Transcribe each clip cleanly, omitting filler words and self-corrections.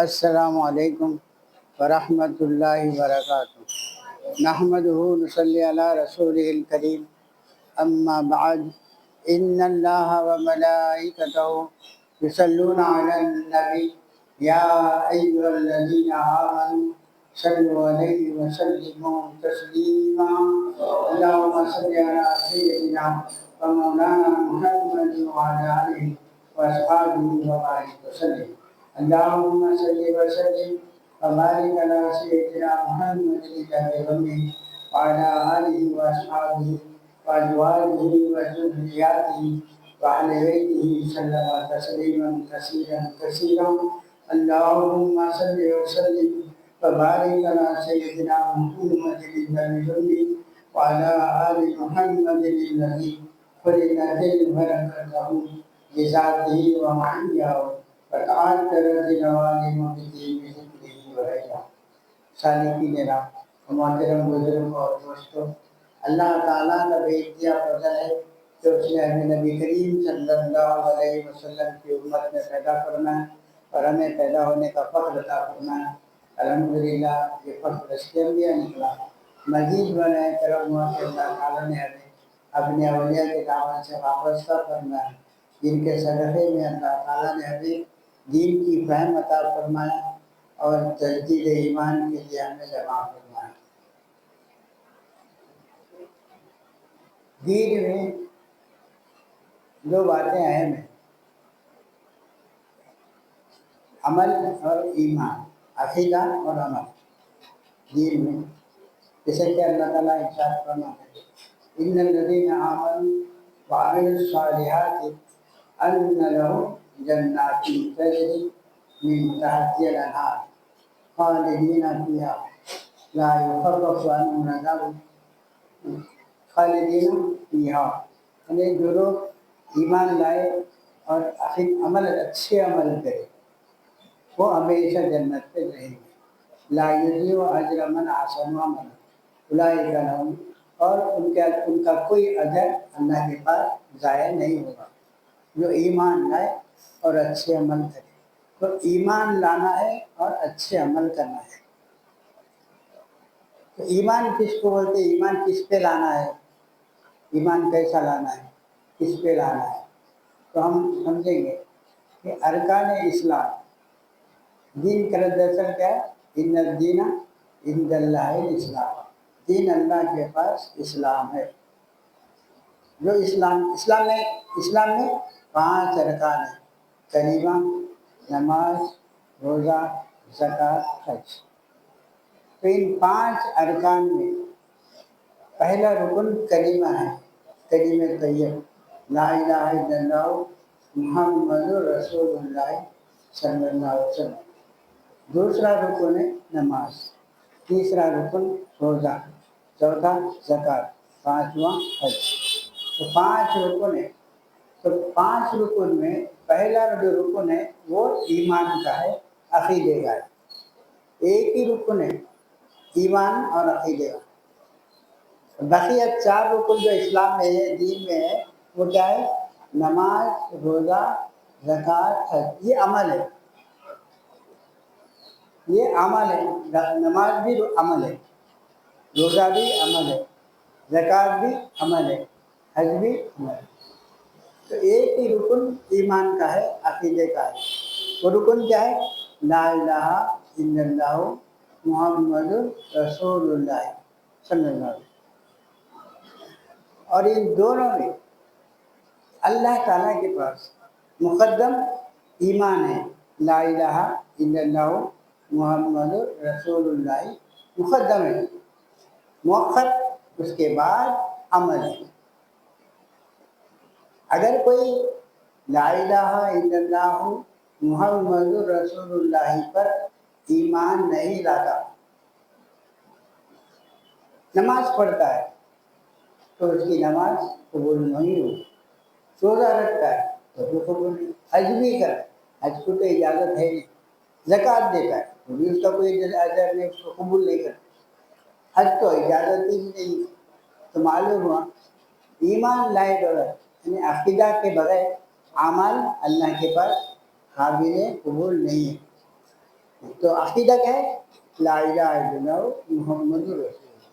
السلام علیکم ورحمۃ اللہ وبرکاتہ۔ نحمدہ نصلی علی رسولہ الکریم، اما بعد، ان اللہ وملائکتہ یصلون علی النبی یا ایھا الذین آمنوا صلوا علیہ وسلموا تسلیما۔ اللہم صل علی سیدنا و مولانا محمد وعلی آلہ واصحابہ وبارک وسلم۔ اللہم صلی وسلم وبارک علی سیدنا محمد النبی وعلی آلہ واصحابہ وازواجہ وذریاتہ وأہل بیتہ سلم تسلیما کثیرا کثیرا۔ اللہم صلی وسلم وبارک علی سیدنا محمد النبی وعلی آل محمد الذی خلقت البرکۃ بذاتہ ومحیاہ وتعطرت العوالم بذکرہ وغیرہ۔ سالکین راہ، محترم بزرگ اور دوستوں، اللہ تعالیٰ کا بے انتہا فضل ہے جو اس نے ہمیں نبی کریم صلی اللہ علیہ وسلم کی امت میں پیدا فرمایا اور ہمیں پیدا ہونے کا فخر عطا فرمایا۔ الحمدللہ یہ فخر اس کے لیے نکلا۔ مزید بنائے کرم ہوا کہ اللہ تعالیٰ نے ہمیں اپنے اولیاء کے دعوت سے وابستہ فرمایا، جن کے صدقے میں اللہ تعالیٰ نے ہمیں دین کی فہم عطا فرمایا اور تجدید ایمان کے لیے ہمیں جمع فرمایا۔ دین میں دو باتیں اہم ہیں، عمل اور ایمان، عقیدہ اور عمل۔ دین میں جیسے کہ اللہ تعالیٰ ارشاد فرماتے ہیں ان الذین آمنوا وعملوا الصالحات ان لهم جنات تجری من تحتها الانہار خالدین فیہا لا یخفف عنہم العذاب خالدین فیہا، یعنی جو لوگ ایمان لائے اور عمل اچھے عمل کرے وہ ہمیشہ جنت پہ رہیں گے۔ لا یضیع اجر من احسن عملا اولئک لهم، اور ان کا کوئی اجر اللہ کے پاس ضائع نہیں ہوگا جو ایمان لائے اور اچھے عمل کرے۔ تو ایمان لانا ہے اور اچھے عمل کرنا ہے۔ تو ایمان کس کو بولتے ہیں؟ ایمان کس پہ لانا ہے؟ ایمان کیسا لانا ہے؟ کس پہ لانا ہے؟ تو ہم سمجھیں گے کہ ارکان اسلام، دین کا دراصل کیا ہے؟ ان الدین عند اللہ الاسلام، دین اللہ کے پاس اسلام ہے۔ جو اسلام میں 5 ارکان ہیں: کلمہ، نماز، روزہ، زکوٰۃ، حج۔ تو ان 5 ارکان میں پہلا رکن کلمہ ہے، کلمہ طیب، لا الہ الا اللہ محمد رسول اللہ صلی اللہ علیہ وسلم۔ دوسرا رکن ہے نماز، تیسرا رکن روزہ، چوتھا زکوٰۃ، پانچواں حج۔ تو 5 رکن ہے۔ تو 5 رکن میں پہلا جو رکن ہے وہ ایمان کا ہے، عقیدے کا ہے۔ ایک ہی رکن ہے ایمان اور عقیدے کا۔ بقیہ 4 رکن جو اسلام میں ہے، دین میں ہے، وہ کیا ہے؟ نماز، روزہ، زکوٰۃ، حج۔ یہ عمل ہے، یہ عمل ہے۔ نماز بھی عمل ہے، روزہ بھی عمل ہے، زکوٰۃ بھی عمل ہے، حج بھی عمل ہے۔ تو ایک ہی رکن ایمان کا ہے، عقیدے کا ہے۔ وہ رکن کیا ہے؟ لا الہ الا اللہ محمد رسول اللہ صلی اللہ علیہ وسلم۔ اور ان دونوں میں اللہ تعالیٰ کے پاس مقدم ایمان ہے، لا الہ الا اللہ محمد رسول اللہ مقدم ہے، مؤخر اس کے بعد عمل ہے۔ اگر کوئی لا الہ الا اللہ محمد رسول اللہ پر ایمان نہیں لاتا، نماز پڑھتا ہے تو اس کی نماز قبول نہیں ہوگی، روزہ رکھتا ہے تو بھی قبول نہیں، حج بھی کرے، حج کو تو اجازت ہے نہیں، زکوٰۃ دیتا ہے تو بھی اس کا کوئی اجر نہیں، اس کو قبول نہیں کرتا، حج تو اجازت ہی نہیں۔ تو معلوم ہوا ایمان لائے بغیر، یعنی عقیدہ کے بغیر اعمال اللہ کے پاس قابل قبول نہیں ہے۔ تو عقیدہ کیا ہے؟ لا الہ الا اللہ محمد رسول اللہ.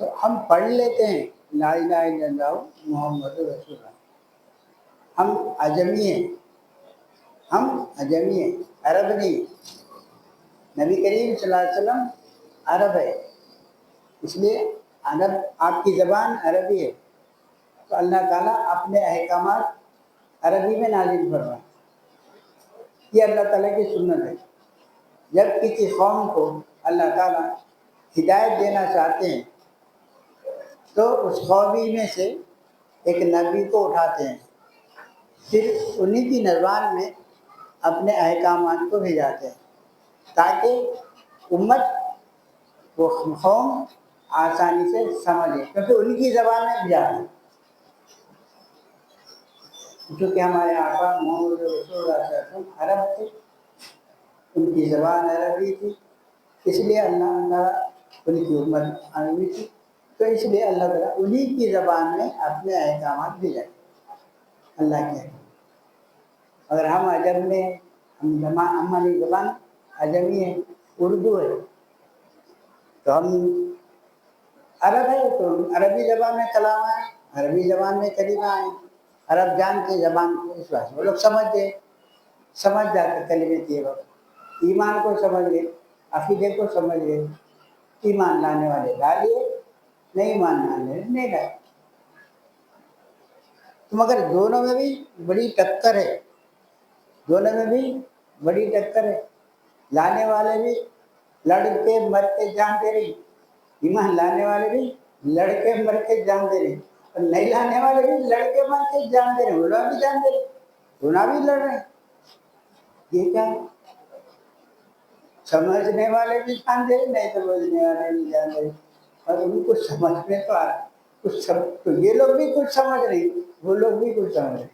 تو ہم پڑھ لیتے ہیں لا الہ الا اللہ محمد رسول اللہ. ہم عجمی ہیں، ہم عجمی ہیں، عرب نہیں. نبی کریم صلی اللہ علیہ وسلم عرب ہے، اس لیے عرب آپ کی زبان عربی ہے، تو اللہ تعالیٰ اپنے احکامات عربی میں نازل فرمائے. یہ اللہ تعالیٰ کی سنت ہے. جب کسی قوم کو اللہ تعالیٰ ہدایت دینا چاہتے ہیں تو اس قومی میں سے ایک نبی کو اٹھاتے ہیں، پھر انہی کی زبان میں اپنے احکامات کو بھیجاتے ہیں تاکہ امت وہ قوم آسانی سے سمجھے، کیونکہ انہی کی زبان میں بھیجاتے ہیں. کیونکہ ہمارے آقا محمد رسول اللہ صلی اللہ علیہ وسلم عرب تھے، ان کی زبان عربی تھی، اس لیے اللہ تعالیٰ ان کی امت عربی تھی، تو اس لیے اللہ تعالیٰ انہی کی زبان میں اپنے احکامات بھیجائے اللہ کے. اگر ہم عجم میں ہماری زبان عجمی ہے، اردو ہے، تو ہم عرب ہے تو عربی زبان میں کلام آئے، عربی زبان میں کلمہ آئے. عرب جان کے زبان کو اس واسطے وہ لوگ سمجھ جاتے کلمے کے وقت، ایمان کو سمجھ گئے، عقیدے کو سمجھ گئے. ایمان لانے والے لا لیے، نہیں ایمان لانے والے نہیں لائے. تو مگر دونوں میں بھی بڑی ٹکر ہے، دونوں میں بھی بڑی ٹکر ہے. لانے والے بھی لڑکے مر کے جان دے رہی، ایمان لانے والے بھی لڑکے مر کے جان دے رہے، اور نہیں لانے والے بھی لڑکے مر کے جان دے رہے، ہونا بھی جان دے رہے، ہونا بھی لڑ رہے. یہ کیا ہے؟ سمجھنے والے بھی جان دے رہے، نہیں سمجھنے والے بھی جان دے رہے. اور ان کو سمجھنے تو آ کچھ تو یہ لوگ بھی کچھ سمجھ رہی، وہ لوگ بھی کچھ سمجھ رہے.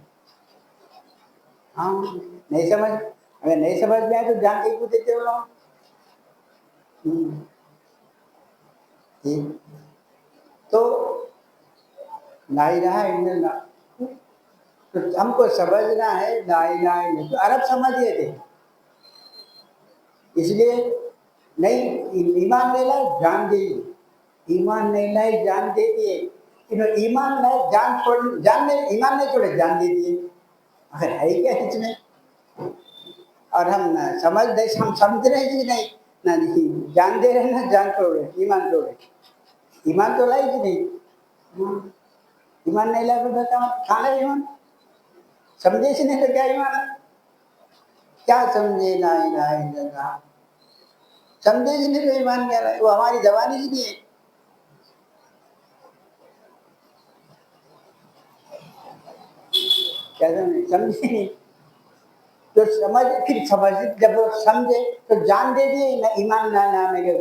ہاں نہیں سمجھ، اگر نہیں سمجھ میں آئے تو جان کے کیوں دیتے ہو لوگ. تو لا الہ الا اللہ، تو ہم کو سمجھنا ہے لا الہ الا اللہ. تو عرب سمجھ گئے تھے، اس لیے نہیں ایمان نہیں لائے جان دے دی، ایمان نہیں لائے جان دے دیے. ایمان لائے جان ایمان نہیں چھوڑے جان دے دیے. اگر ہے کیا اس میں؟ اور ہم ہم سمجھ رہے کہ نہیں نہ جان دے رہے نہ جان چھوڑ رہے، ایمان چھوڑ رہے. ایمان تو لائے کہ نہیں؟ ایمان نہیں لائے تو کھانا ایمان سمجھے سے نہیں تو کیا ایمان ہے؟ کیا سمجھے لا الہ الا اللہ؟ سمجھے سے نہیں تو ایمان کیا ہے؟ وہ ہماری زبان ہی نہیں ہے. کیا سمجھے نہیں تو سمجھ جب وہ سمجھے تو جان دے دیے نہ ایمان نہ لانے کے،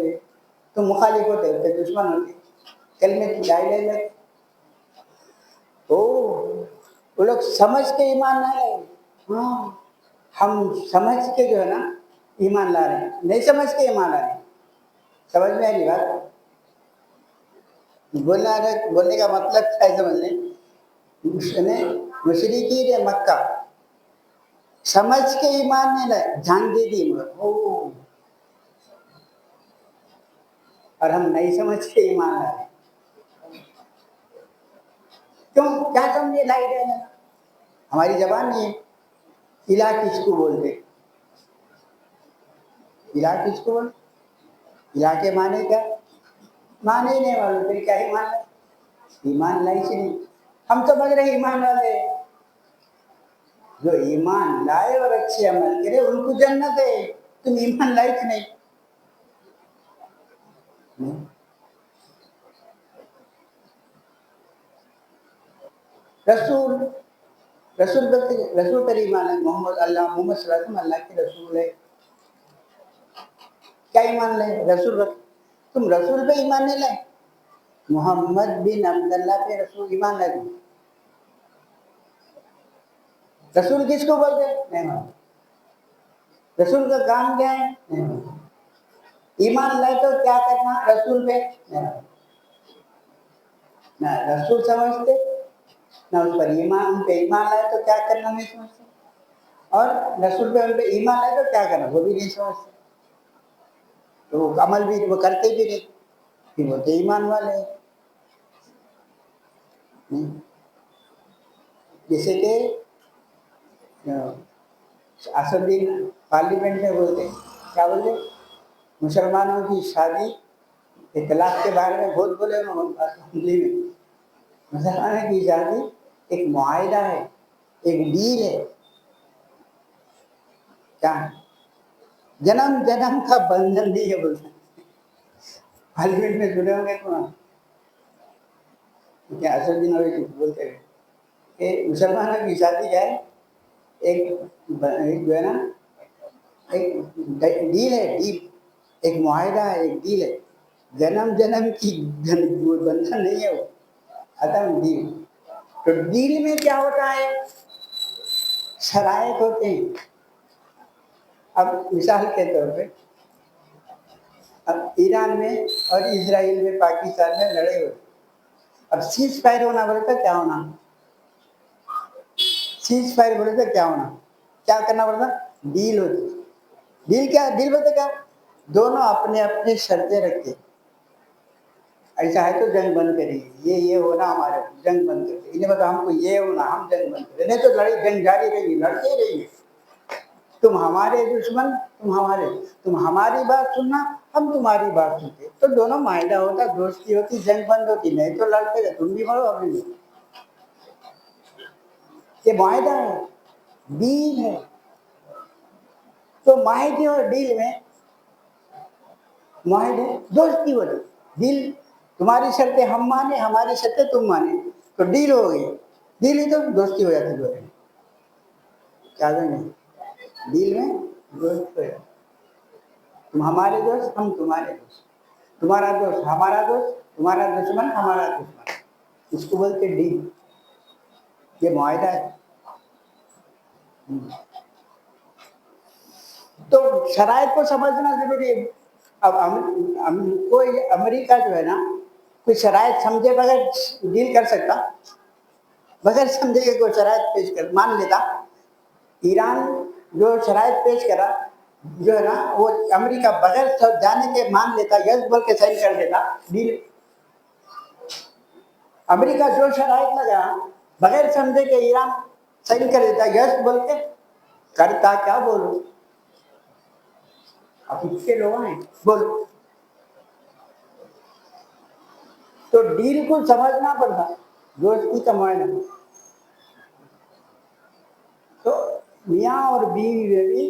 تو مخالف ہوتے دشمن ہوتے. کلمے کی لا الہ الا اللہ وہ لوگ سمجھ کے ایمان نہ لائے. ہاں ہم سمجھ کے جو ہے نا ایمان لا رہے ہیں، نہیں سمجھ کے ایمان لا رہے ہیں. سمجھ میں آئی بات؟ بولنے کا مطلب کیا ہے سمجھ لیں؟ مشرکین مکہ سمجھ کے ایمان نہیں لائے، جان دے دی. اور ہم نہیں سمجھ کے ایمان لا رہے ہیں. کیوں؟ کیا سمجھے لا الہ الا اللہ؟ ہماری زبان نہیں ہے. الہ کس کو بولتے؟ الہ کس کو بولتے؟ الہ کے معنی کیا؟ معنی ہی نہیں معلوم، پھر کیا ایمان لائے؟ ایمان لائی سے نہیں. ہم سمجھ رہے ایمان والے جو ایمان لائے اور اچھے عمل کرے ان کو جنت ہے. تم ایمان لائی کہ نہیں؟ رسول پر ایمان ہے. محمد صلی اللہ علیہ وسلم اللہ کے رسول ہے. کیا ایمان لائے؟ رسول پر. تم رسول پہ ایمان نہیں لائے؟ محمد بن عبداللہ پہ رسول ایمان لائے. رسول کس کو بولتے ہیں؟ نہیں معلوم. رسول کا کام کیا ہے؟ نہیں معلوم. ایمان لائے تو کیا کرنا رسول پہ؟ نہیں معلوم. نہ رسول سمجھتے نہ اس پر ایمان، ان پہ ایمان لائے تو کیا کرنا نہیں سمجھتے. اور رسول پہ ان پہ ایمان ہے تو کیا کرنا وہ بھی نہیں سمجھتے، تو وہ عمل بھی وہ کرتے بھی نہیں، پھر وہ تو ایمان والے ہیں۔ جیسے کہ اسدالدین پارلیمنٹ میں بولتے کیا بولتے، مسلمانوں کی شادی اطلاق کے بارے میں بہت بولے انہوں نے اسمبلی میں۔ مسلمانوں کی شادی ایک معاہدہ ہے، ایک ڈیل ہے، کیا ہے؟ جنم جنم کا بندھن نہیں ہے بولتے، پارلیمنٹ میں سنے ہوں گے تو کیا اسدالدین اویسی بولتے ہیں کہ مسلمانوں کی شادی کیا ہے، ایک جو ہے نا ایک ڈیل ہے، ڈیل ایک معاہدہ ہے، ایک ڈیل ہے، جنم جنم کی بندھن نہیں ہے وہ، ختم ڈیل۔ تو ڈیل میں کیا ہوتا ہے، شرائط ہوتے ہیں۔ اب مثال کے طور پہ اب ایران میں اور اسرائیل میں پاکستان میں لڑے ہوئے، اب سیز فائر ہونا بولے تو کیا ہونا، سیز فائر بولے تو کیا ہونا، کیا کرنا پڑتا، ڈیل ہوتی، ڈیل کیا، ڈیل بولتے کیا، دونوں اپنے اپنے شرطیں رکھتے، ایسا ہے تو جنگ بند کریں گے، یہ ہونا ہمارے جنگ بند کرتے، انہیں بتا ہم کو یہ ہونا ہم جنگ بند کریں، نہیں تو لڑائی جنگ جاری رہے گی، لڑتے رہیے، تم ہمارے دشمن تم ہماری بات سننا ہم تمہاری بات سنتے، تو دونوں معاہدہ ہوتا، دوستی ہوتی، جنگ بند ہوتی، نہیں تو لڑتے رہے، تم بھی مرو ہم بھی مرو، یہ معاہدہ ہے، ڈیل ہے۔ تو معاہدے اور ڈیل میں معاہدے دوستی ہوتی، ڈیل تمہاری شرطیں ہم مانے ہماری شرطیں تم مانے تو ڈیل ہو گئی، ڈیل ہی تو دوستی ہو جاتی ہے، کیا نہیں ڈیل میں دوست ہو جاتی، تم ہمارے دوست ہم تمہارے دوست، تمہارا دوست ہمارا دوست، تمہارا دشمن ہمارا دشمن، اس کو بولتے ڈیل، یہ معاہدہ ہے۔ تو شرائط کو سمجھنا ضروری ہے۔ اب کوئی امریکہ جو ہے نا کوئی شرائط سمجھے بغیر ڈیل کر سکتا، بغیر سمجھے کہ کوئی شرائط پیش کر مان لیتا، ایران جو شرائط پیش کرا جو ہے نا وہ امریکہ بغیر جانے کے مان لیتا، یس بول کے سائن کر دیتا، ڈیل۔ امریکہ جو شرائط لگا بغیر سمجھے کہ ایران سائن کر دیتا، یس بول کے کرتا، کیا بولو اب اس کے لوگ ہیں بولو، تو ڈیل کو سمجھنا پڑتا، دوستی کا معاہدہ۔ تو میاں اور بیوی میں بھی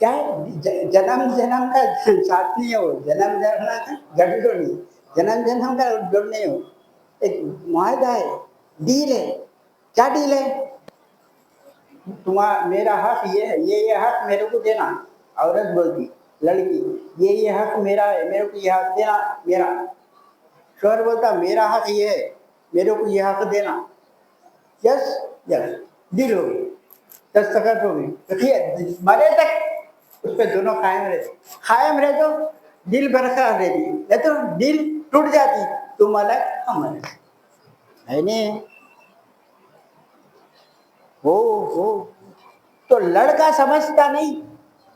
کیا ہے، جنم جنم کا ساتھ نہیں ہو، جنم جنم کا گھٹ جوڑ، جنم جنم کا جوڑ نہیں ہو، ایک معاہدہ ہے، ڈیل ہے، کیا ڈیل ہے، تمہارا میرا حق یہ ہے، یہ حق میرے کو دینا، عورت بولتی لڑکی یہ حق میرا ہے، میرے کو یہ حق دینا میرا، شوہر بولتا میرا حق یہ ہے میرے کو یہ حق دینا، یس یس ڈیل ہو گئی، دستخط ہو گئی، مرے تک اس پہ دونوں قائم رہے تو دل برقرار رہتی، نہیں تو دل ٹوٹ جاتی، تم الگ ہم الگ ہے نہیں ہو۔ تو لڑکا سمجھتا نہیں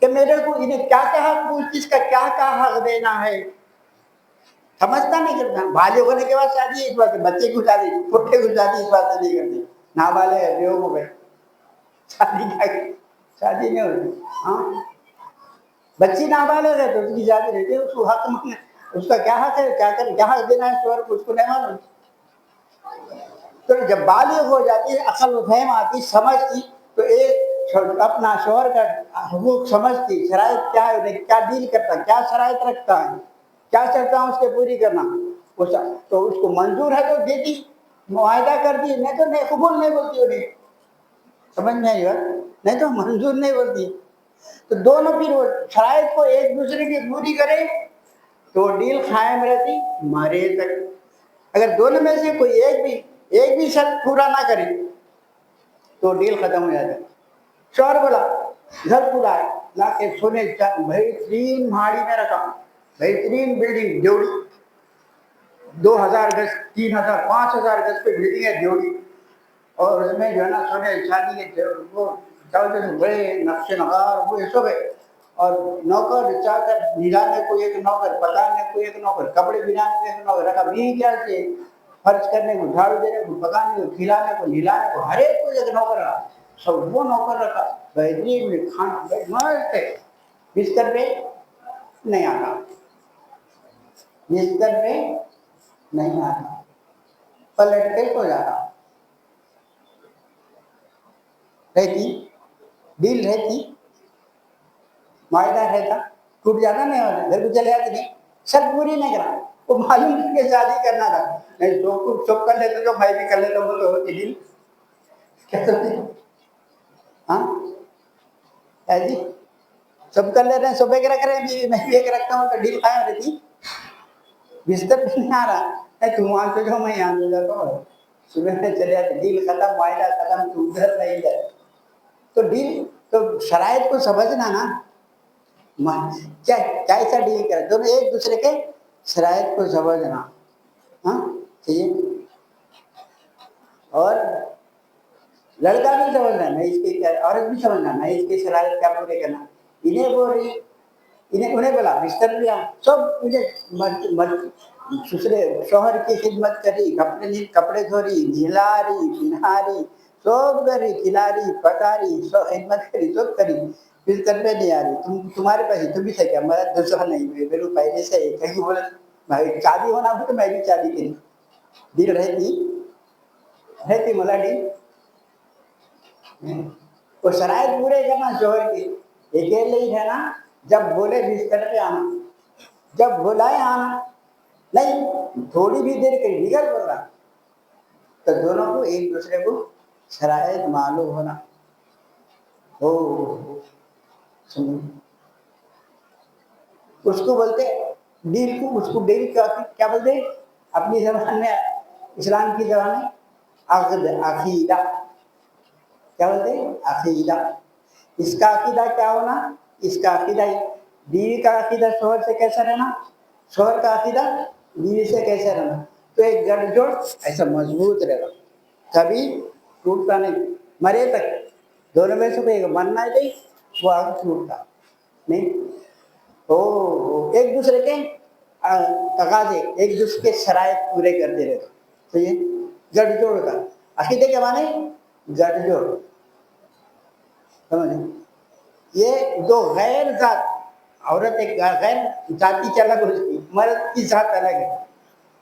کہ میرے کو انہیں کیا حق، اس چیز کا کیا حق دینا ہے، سمجھتا نہیں کرتا، بالغ ہونے کے بعد شادی اس بات، بچے کو شادی پٹھے کو شادی اس بات سے نہیں کرتے، نابالغ ہے بیوہ ہو گئے شادی کیا کی، شادی نہیں ہوتی، ہاں بچی نابالغ ہے تو اس کی شادی رہتی ہے، اس کو حق مانگنا، اس کا کیا حق ہے، کیا حق دینا ہے شوہر کو، اس کو نہیں معلوم۔ تو جب بالغ ہو جاتی ہے، عقل و فہم آتی، سمجھتی، تو ایک اپنا شوہر کا حقوق سمجھتی، شرائط کیا ہے، کیا ڈیل کرتا، کیا شرائط رکھتا ہے، کیا چاہتا ہوں اس کے پوری کرنا، تو اس کو منظور ہے تو دیتی، معاہدہ کرتی، نہیں تو نہیں، قبول نہیں بولتی، انہیں سمجھ میں آئی بات، نہیں تو منظور نہیں بولتی، تو دونوں پھر وہ شرائط کو ایک دوسرے کی پوری کرے تو ڈیل قائم رہتی مرے تک۔ اگر دونوں میں سے کوئی ایک بھی شرط پورا نہ کرے تو ڈیل ختم ہو جاتا ہے۔ شوہر بولا گھر بلائے لا کے سونے بہترین مہاڑی میں رکھا، بہترین بلڈنگ جوڑی، 2000 گز 3000 5000 گز پہ بلڈنگ ہے جوڑی، اور اس میں جو ہے نا سونے چاندی کے وہ کیا بولتے ہیں بڑے نقش نگار وہ سب ہے، اور نوکر چاکر نہلانے کو ایک نوکر، پکانے کو ایک نوکر، کپڑے بنانے کو ایک نوکر رکھا، بھی کیا سے فرض کرنے کو، جھاڑو دینے کو، پکانے کو، کھلانے کو، نہلانے کو، ہر ایک کو ایک نوکر رکھا، سب وہ نوکر رکھا، بہترین میں کھانا مست ہے، بستر پہ نہیں آتا، بستر پہ نہیں آتا، پلٹ کے سو جاتا، رہتی ڈیل رہتی، معاہدہ رہتا، ٹوٹ جاتا نہیں ہوتا، گھر کو چلے جاتے نہیں، شرط پوری نہیں کرا، وہ معلوم کہ شادی کرنا تھا، نہیں تو کچھ سب کر لیتے تو میں بھی کر لیتا ہوں تو ہوتی ڈیل، کیا سمجھے؟ ہاں ایسی سب کر لیتے ہیں، سب ایک رکھ رہے ہیں، میں بھی ایک رکھتا ہوں تو ڈیل قائم رہتی، بستر پہ نہیں آ رہا ہے، تم وہاں سے جو میں یہاں سے جاتا ہوں، صبح میں چلے جاتے، ڈیل ختم، معاہدہ ختم، تو ادھر نہیں جائے، تو ڈیل تو شرائط کو سمجھنا نا، کیسا ڈیل کرے، دونوں ایک دوسرے کے شرائط کو سمجھنا، ہاں ٹھیک، اور لڑکا بھی سمجھنا، میں اس کے کیا، عورت بھی سمجھنا، میں اس کے شرائط کیا پورے کرنا، انہیں بول رہی، انہیں بولا بستر لیا، سب مجھے دوسرے شوہر کی خدمت کری، کپڑے دھو رہی، نہلا رہی، پہنا رہی، سب کری، کھلا رہی، پکا رہی، سب خدمت کری، سب کری، بستر پہ نہیں آ رہی، تمہارے پاس تم بھی سے کیا، میرا دوسرا نہیں، میرے پہلے سے کہیں بولا شادی ہونا ہو تو میں بھی شادی کری، دل رہتی ملا ڈیل، وہ شرائط پورے کرنا شوہر کی، اکیلے ہی رہنا، جب بولے بستر پہ آنا، جب بلائے آنا، نہیں تھوڑی بھی دیر کہیں نکل پڑ رہا، تو دونوں کو ایک دوسرے کو شرائط معلوم ہونا، اس کو بولتے ڈیل کو، اس کو ڈیل کیا بولتے اپنی زبان میں، اسلام کی زبان میں عقد، عقیدہ، کیا بولتے ہیں عقیدہ، اس کا عقیدہ کیا ہونا، اس کا عقیدہ، بیوی کا عقیدہ شوہر سے کیسا رہنا، شوہر کا عقیدہ بیوی سے کیسا رہنا، تو ایک گڑھ جوڑ ایسا مضبوط رہے گا، کبھی ٹوٹتا نہیں، مرے تک دونوں میں سے کوئی مرنا نہیں وہ آگ ٹوٹتا نہیں، ایک دوسرے کے تقاضے، ایک دوسرے کے شرائط پورے کرتے رہتے، تو یہ گڑھ جوڑ کا عقیدے کے معنی گڑھ جوڑ، سمجھیں، یہ دو غیر ذات، عورت ایک غیر ذاتی کی الگ ہوتی، مرد کی ذات الگ ہے،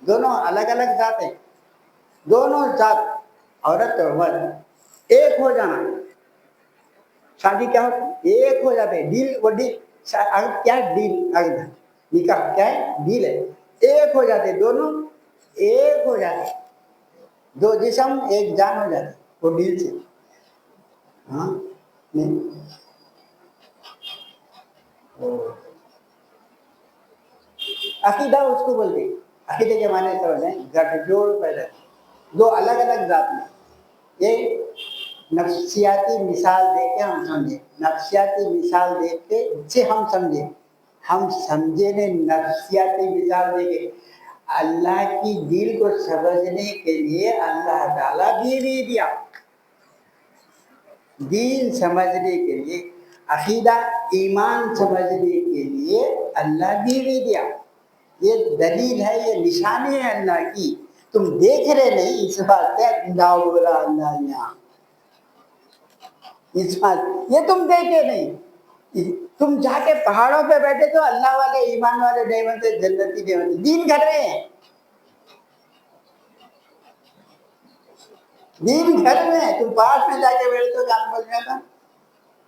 دونوں الگ الگ ذات ہیں، دونوں ذات عورت اور مرد ایک ہو جانا، شادی کیا ہوتی ایک ہو جاتے، ڈیل، وہ ڈیل کیا ہے، ڈیل، نکاح کیا ہے، ڈیل ہے، ایک ہو جاتے، دونوں ایک ہو جاتے، دو جسم ایک جان ہو جاتے، وہ ڈیل سے، ہاں نہیں، عقیدہ اس کو بولتے، عقیدے کے معنی سمجھیں، گٹھ جوڑ پیدا، دو الگ الگ ذات میں، یہ نفسیاتی مثال دے کے ہم سمجھیں، نفسیاتی مثال دے کے سے ہم سمجھیں، ہم سمجھے نے نفسیاتی مثال دے کے، اللہ کی دل کو سمجھنے کے لیے اللہ تعالیٰ بیوی دیا، دین سمجھنے کے لیے، عقیدہ ایمان سمجھنے کے لیے اللہ بیوی دیا، یہ دلیل ہے، یہ نشانی ہے اللہ کی، تم دیکھ رہے نہیں، اس بات ہے بولا اللہ یہاں، اس بات یہ تم دیکھے نہیں، تم جا کے پہاڑوں پہ بیٹھے تو اللہ والے ایمان والے نہیں بنتے، جنتی نہیں بنتے، دین گھر رہے ہیں، دین گھر میں ہے، تم پاس میں جا کے بیٹھے تو جان بول گیا تھا،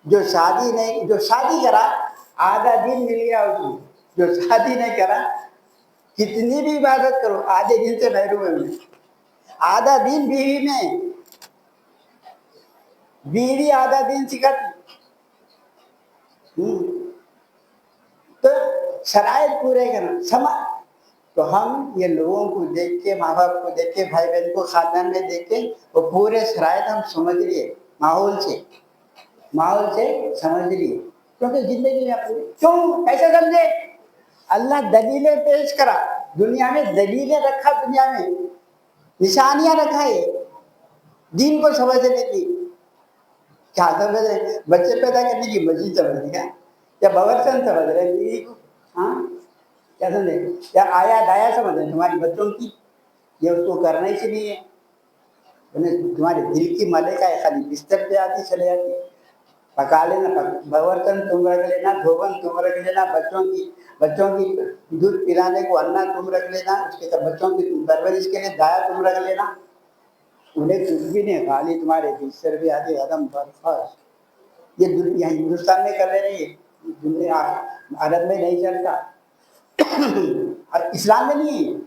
جو شادی نہیں، جو شادی کرا آدھا دن مل گیا اس کو، جو شادی نہیں کرا کتنی بھی عبادت کرو آدھے دن سے محروم ہے، آدھا دن بیوی میں، بیوی آدھا دن سکھاتی، تو شرائط پورے کرنا، تو ہم یہ لوگوں کو دیکھ کے، ماں باپ کو دیکھ کے، بھائی بہن کو خاندان میں دیکھ کے، وہ پورے شرائط ہم سمجھ لیے، ماحول سے سمجھ لیے، کیونکہ زندگی میں اپنی کیوں ایسے سمجھے، اللہ دلیلیں پیش کرا، دنیا میں دلیلیں رکھا، دنیا میں نشانیاں رکھا ہے دین کو سمجھنے کی، کیا سمجھ رہے؟ بچے پیدا کرنے کی مسجد سمجھ رہے کیا؟ یا باورچن سمجھ رہے ہیں بیوی کو؟ ہاں کیا سمجھے؟ یا آیا دایا سمجھ رہے ہیں تمہاری بچوں کی؟ یہ اس کو کرنا ہی نہیں ہے. تمہارے دل کی ملکہ ہے، خالی بستر پہ آتی چلے جاتی. پکا لینا، برتن تم رکھ لینا، دھوبن تم رکھ لینا، بچوں کی دودھ پلانے کو انا تم رکھ لینا، اس کے بعد بچوں کی پرورش کے لیے دایا تم رکھ لینا. انہیں کچھ بھی نہیں، خالی تمہارے بستر پہ آتے عدم برخاست. یہ دنیا ہندوستان میں کر رہے ہیں، دنیا عرب میں نہیں چلتا، اسلام میں نہیں ہے.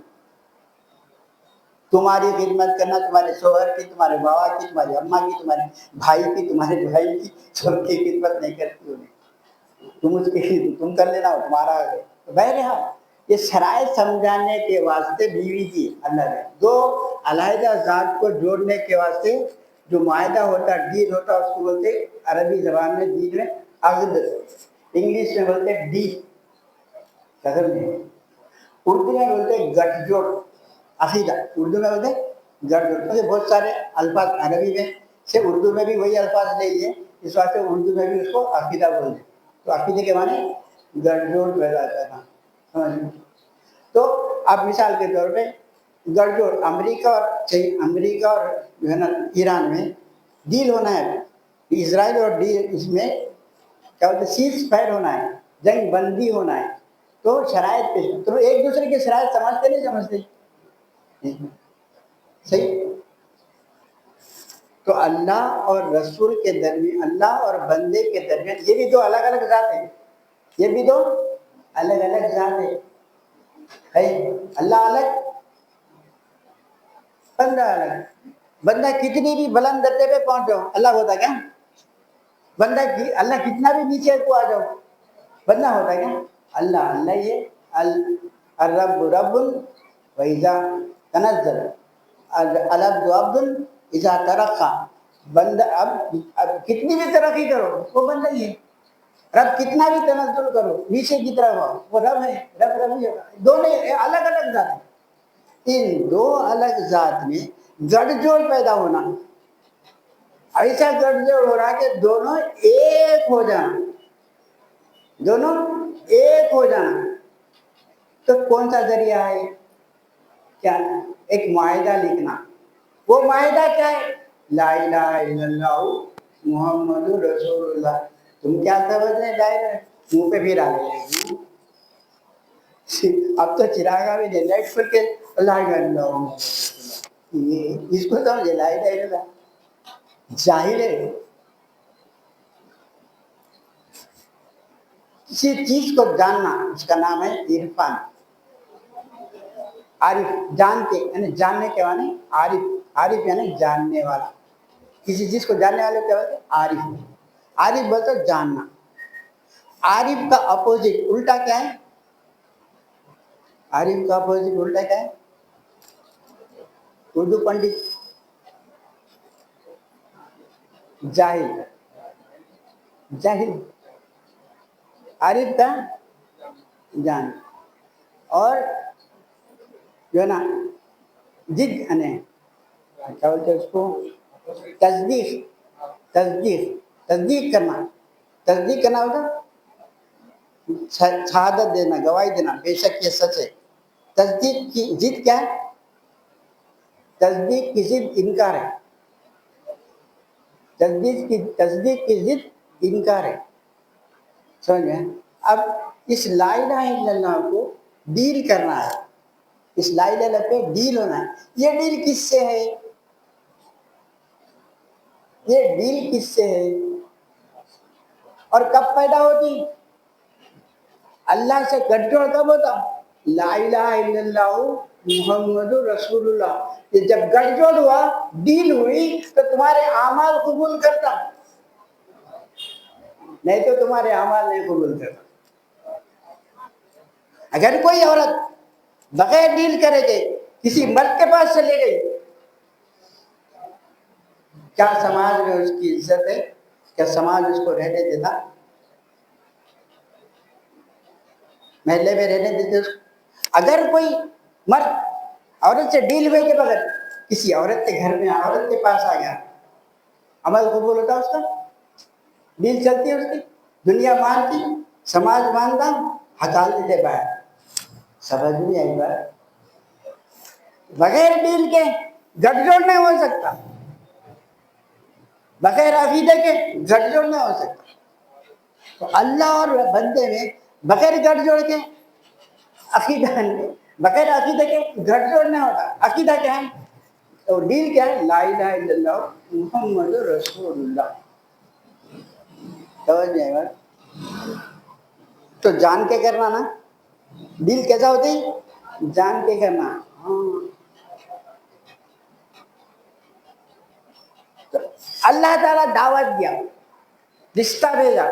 تمہاری خدمت کرنا، تمہارے شوہر کی، تمہارے بابا کی، تمہاری اماں کی، تمہارے بھائی کی، تمہارے بھائی کی، سب کی خدمت نہیں کرتی انہیں. تم اس کی تم کر لینا، تمہارا ہے. بہرحال یہ شرائط سمجھانے کے واسطے بیوی کی اللہ نے دو علیحدہ ذات کو جوڑنے کے واسطے جو معاہدہ ہوتا ہے، ڈیل ہوتا ہے، اس کو بولتے عربی زبان میں ڈیل میں عقد، انگلش میں بولتے ڈی، قدر نہیں، اردو میں بولتے گٹھ جوڑ، عقیدہ. اردو میں بولتے گٹھ جوڑ. بہت سارے الفاظ عربی میں سے اردو میں بھی وہی الفاظ لے لیے، اس واسطے اردو میں بھی اس کو عقیدہ بولتے. تو عقیدے کے معنی گٹھ جوڑ پیدا کرنا. تو اب مثال کے طور پہ گٹھ جوڑ امریکہ اور جو ہے نا ایران میں ڈیل ہونا ہے، اسرائیل اور ڈیل، اس میں کیا بولتے سیز فائر ہونا ہے، جنگ بندی ہونا ہے. تو شرائط پیش، تو ایک دوسرے کی شرائط سمجھتے نہیں سمجھتے؟ صحیح. تو اللہ اور رسول کے درمیان، اللہ اور بندے کے درمیان یہ بھی دو الگ الگ ذات ہیں، یہ بھی دو الگ الگ ذات ہے. اللہ الگ، بندہ الگ. بندہ کتنی بھی بلند درجے پہ پہنچ جاؤ، اللہ ہوتا کیا؟ بندہ اللہ کتنا بھی نیچے کو آ جاؤ، بندہ ہوتا کیا؟ اللہ اللہ. یہ الرب رب وإذا تنزل، العبد عبد اذا ترقى. بندہ اب کتنی بھی ترقی کرو وہ بندہ ہی ہے. رب کتنا بھی تنزل کرو نیچے کی طرف ہو، وہ رب ہے. رب ہی ہوگا. دونوں الگ الگ ذات ہیں. ان دو الگ ذات میں گڑھ جوڑ پیدا ہونا، ایسا گڑھ جوڑ ہو رہا کہ دونوں ایک ہو جانا، دونوں ایک ہو جانا. تو کون سا ذریعہ ہے؟ کیا؟ ایک معاہدہ لکھنا. وہ معاہدہ کیا ہے؟ لا الہ الا اللہ محمد رسول اللہ. تم کیا سمجھ رہے لا الہ؟ منہ پہ بھی ڈالے. اب تو چراغا بھی دے لائٹ کھول کے لا الہ الا اللہ، اس کو سمجھے لا الہ الا اللہ؟ جاہل ہے. کسی چیز کو جاننا اس کا نام ہے عرفان. عارف جانتے یعنی جاننے کے معنی عارف، عارف یعنی جاننے والا. کسی چیز کو جاننے والے کیا بولتے؟ عارف. عارف بولتے جاننا. عارف کا اپوزٹ الٹا کیا ہے؟ عارف کا اپوزٹ الٹا کیا ہے؟ اردو پنڈت، جاہل. جاہل عارف کا جان. اور جو ہے نا جد یعنی کیا بولتے ہیں اس کو؟ تصدیق. تصدیق کرنا. تصدیق کرنا ہوتا شہادت دینا، گواہی دینا بے شک یہ سچ ہے. تصدیق کی ضد کیا ہے؟ تصدیق کی ضد انکار ہے. تصدیق کی ضد انکار ہے. سمجھ گئے؟ اب اس لا الہ الا اللہ کو ڈیل کرنا ہے، اس لا الہ الا اللہ پہ ڈیل ہونا ہے. یہ ڈیل کس سے ہے؟ یہ ڈیل کس سے ہے اور کب پیدا ہوتی؟ اللہ سے گٹھ جوڑ کب ہوتا؟ لا الہ الا اللہ محمد رسول اللہ. یہ جب گٹھ جوڑ ہوا، ڈیل ہوئی، تو تمہارے اعمال قبول کرتا، نہیں تو تمہارے اعمال نہیں قبول کرتا. اگر کوئی عورت بغیر ڈیل کرے گئی کسی مرد کے پاس چلے گئی، کیا سماج میں اس کی عزت ہے؟ کیا سماج اس کو رہنے دیتا؟ محلے میں رہنے دیتے اس کو؟ اگر کوئی مرد عورت سے ڈیل ہوئے کے بغیر کسی عورت کے گھر میں عورت کے پاس آ گیا، عمل قبول ہوتا اس کا؟ دل چلتی ہے اس کی، دنیا مانتی، سماج مانتا، ہٹا دیتے باہر. سمجھ نہیں آئی بات؟ بغیر دل کے گٹھ جوڑ نہیں ہو سکتا، بغیر عقیدے کے گٹھ جوڑ نہیں ہو سکتا. تو اللہ اور بندے میں بغیر گٹھ جوڑ کے عقیدہ بغیر عقیدے کے گٹھ جوڑ نہیں ہوتا. عقیدہ کیا ہے اور دل کیا ہے؟ لا الہ الا اللہ محمد رسول اللہ. سمجھ میں آئے بات؟ تو جان کے کرنا نا. دل کیسا ہوتی؟ جان کے کرنا. تو اللہ تعالیٰ دعوت دیا، رشتہ بھیجا.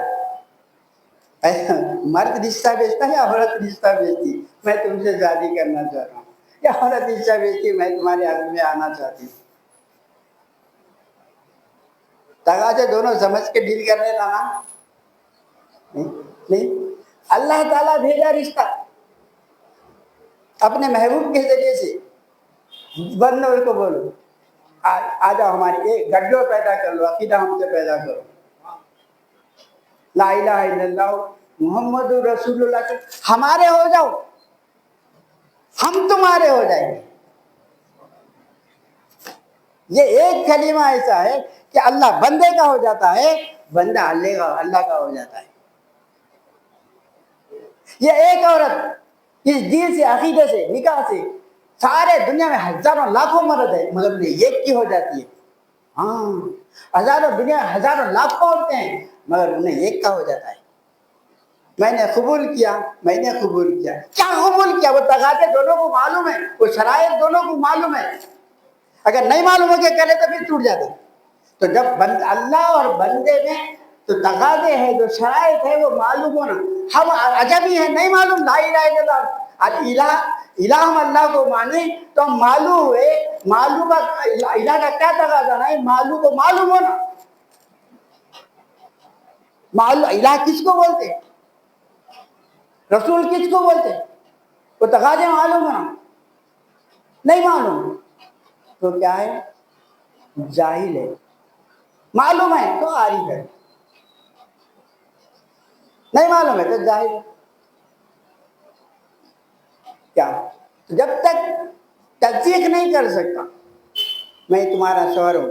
مرد رشتہ بھیجتا ہے یا عورت رشتہ بھیجتی؟ میں تم سے شادی کرنا چاہ رہا ہوں. یا عورت رشتہ بھیجتی میں تمہارے حق میں آنا چاہتی ہوں. تقاضے دونوں سمجھ کے ڈیل کر رہے نا. نہیں، اللہ تعالیٰ بھیجا رشتہ اپنے محبوب کے ذریعے سے. بندوں کو بولو آ جاؤ ہماری ایک گڈھوں پیدا کر لو، عقیدہ ہم سے پیدا کرو. لا الہ الا اللہ محمد رسول اللہ کے ہمارے ہو جاؤ، ہم تمہارے ہو جائیں گے. یہ ایک کلمہ ایسا ہے کہ اللہ بندے کا ہو جاتا ہے، بندہ اللہ کا ہو جاتا ہے. یہ ایک عورت اس دین سے، عقیدے سے، نکاح سے، سارے دنیا میں ہزاروں لاکھوں مرد ہے مگر انہیں ایک کی ہو جاتی ہے. ہاں، ہزاروں دنیا ہزاروں لاکھوں عورتیں ہیں مگر انہیں ایک کا ہو جاتا ہے. میں نے قبول کیا، میں نے قبول کیا. کیا قبول کیا؟ وہ تقاضے دونوں کو معلوم ہے، وہ شرائط دونوں کو معلوم ہے. اگر نہیں معلوم ہو کہ کرے تو پھر ٹوٹ جاتے. تو جب اللہ اور بندے میں تو تقاضے ہیں، جو شرائط ہے وہ معلوم ہونا. ہم عجبی ہیں، نہیں معلوم. لا الہ الا اللہ، الہ ہم اللہ کو مانے تو ہم معلوم ہوئے. معلوم الہ کا کیا تقاضا ہے؟ معلوم کو معلوم ہونا. معلوم الہ کس کو بولتے؟ رسول کس کو بولتے؟ وہ تقاضے معلوم ہونا. نہیں معلوم تو کیا ہے؟ جاہل ہے. معلوم ہے تو عارف ہے، نہیں معلوم ہے تو جاہل ہے. کیا جب تک تصدیق نہیں کر سکتا میں تمہارا شوہر ہوں،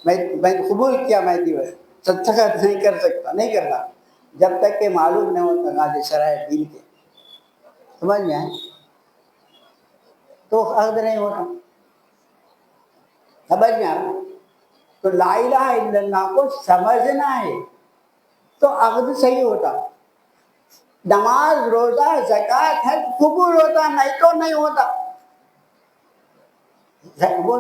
میں قبول کیا، میں دستخط نہیں کر سکتا، نہیں کرنا جب تک کہ معلوم نہ ہو تقاضے شرائط دین کے. سمجھ میں آئے؟ تو عقد نہیں ہوتا. سمجھ میں آ رہا؟ تو لا الہ الا اللہ کو سمجھنا ہے تو عقد صحیح ہوتا. نماز، روزہ، زکوٰۃ حج قبول ہوتا، نہیں تو نہیں ہوتا. وہ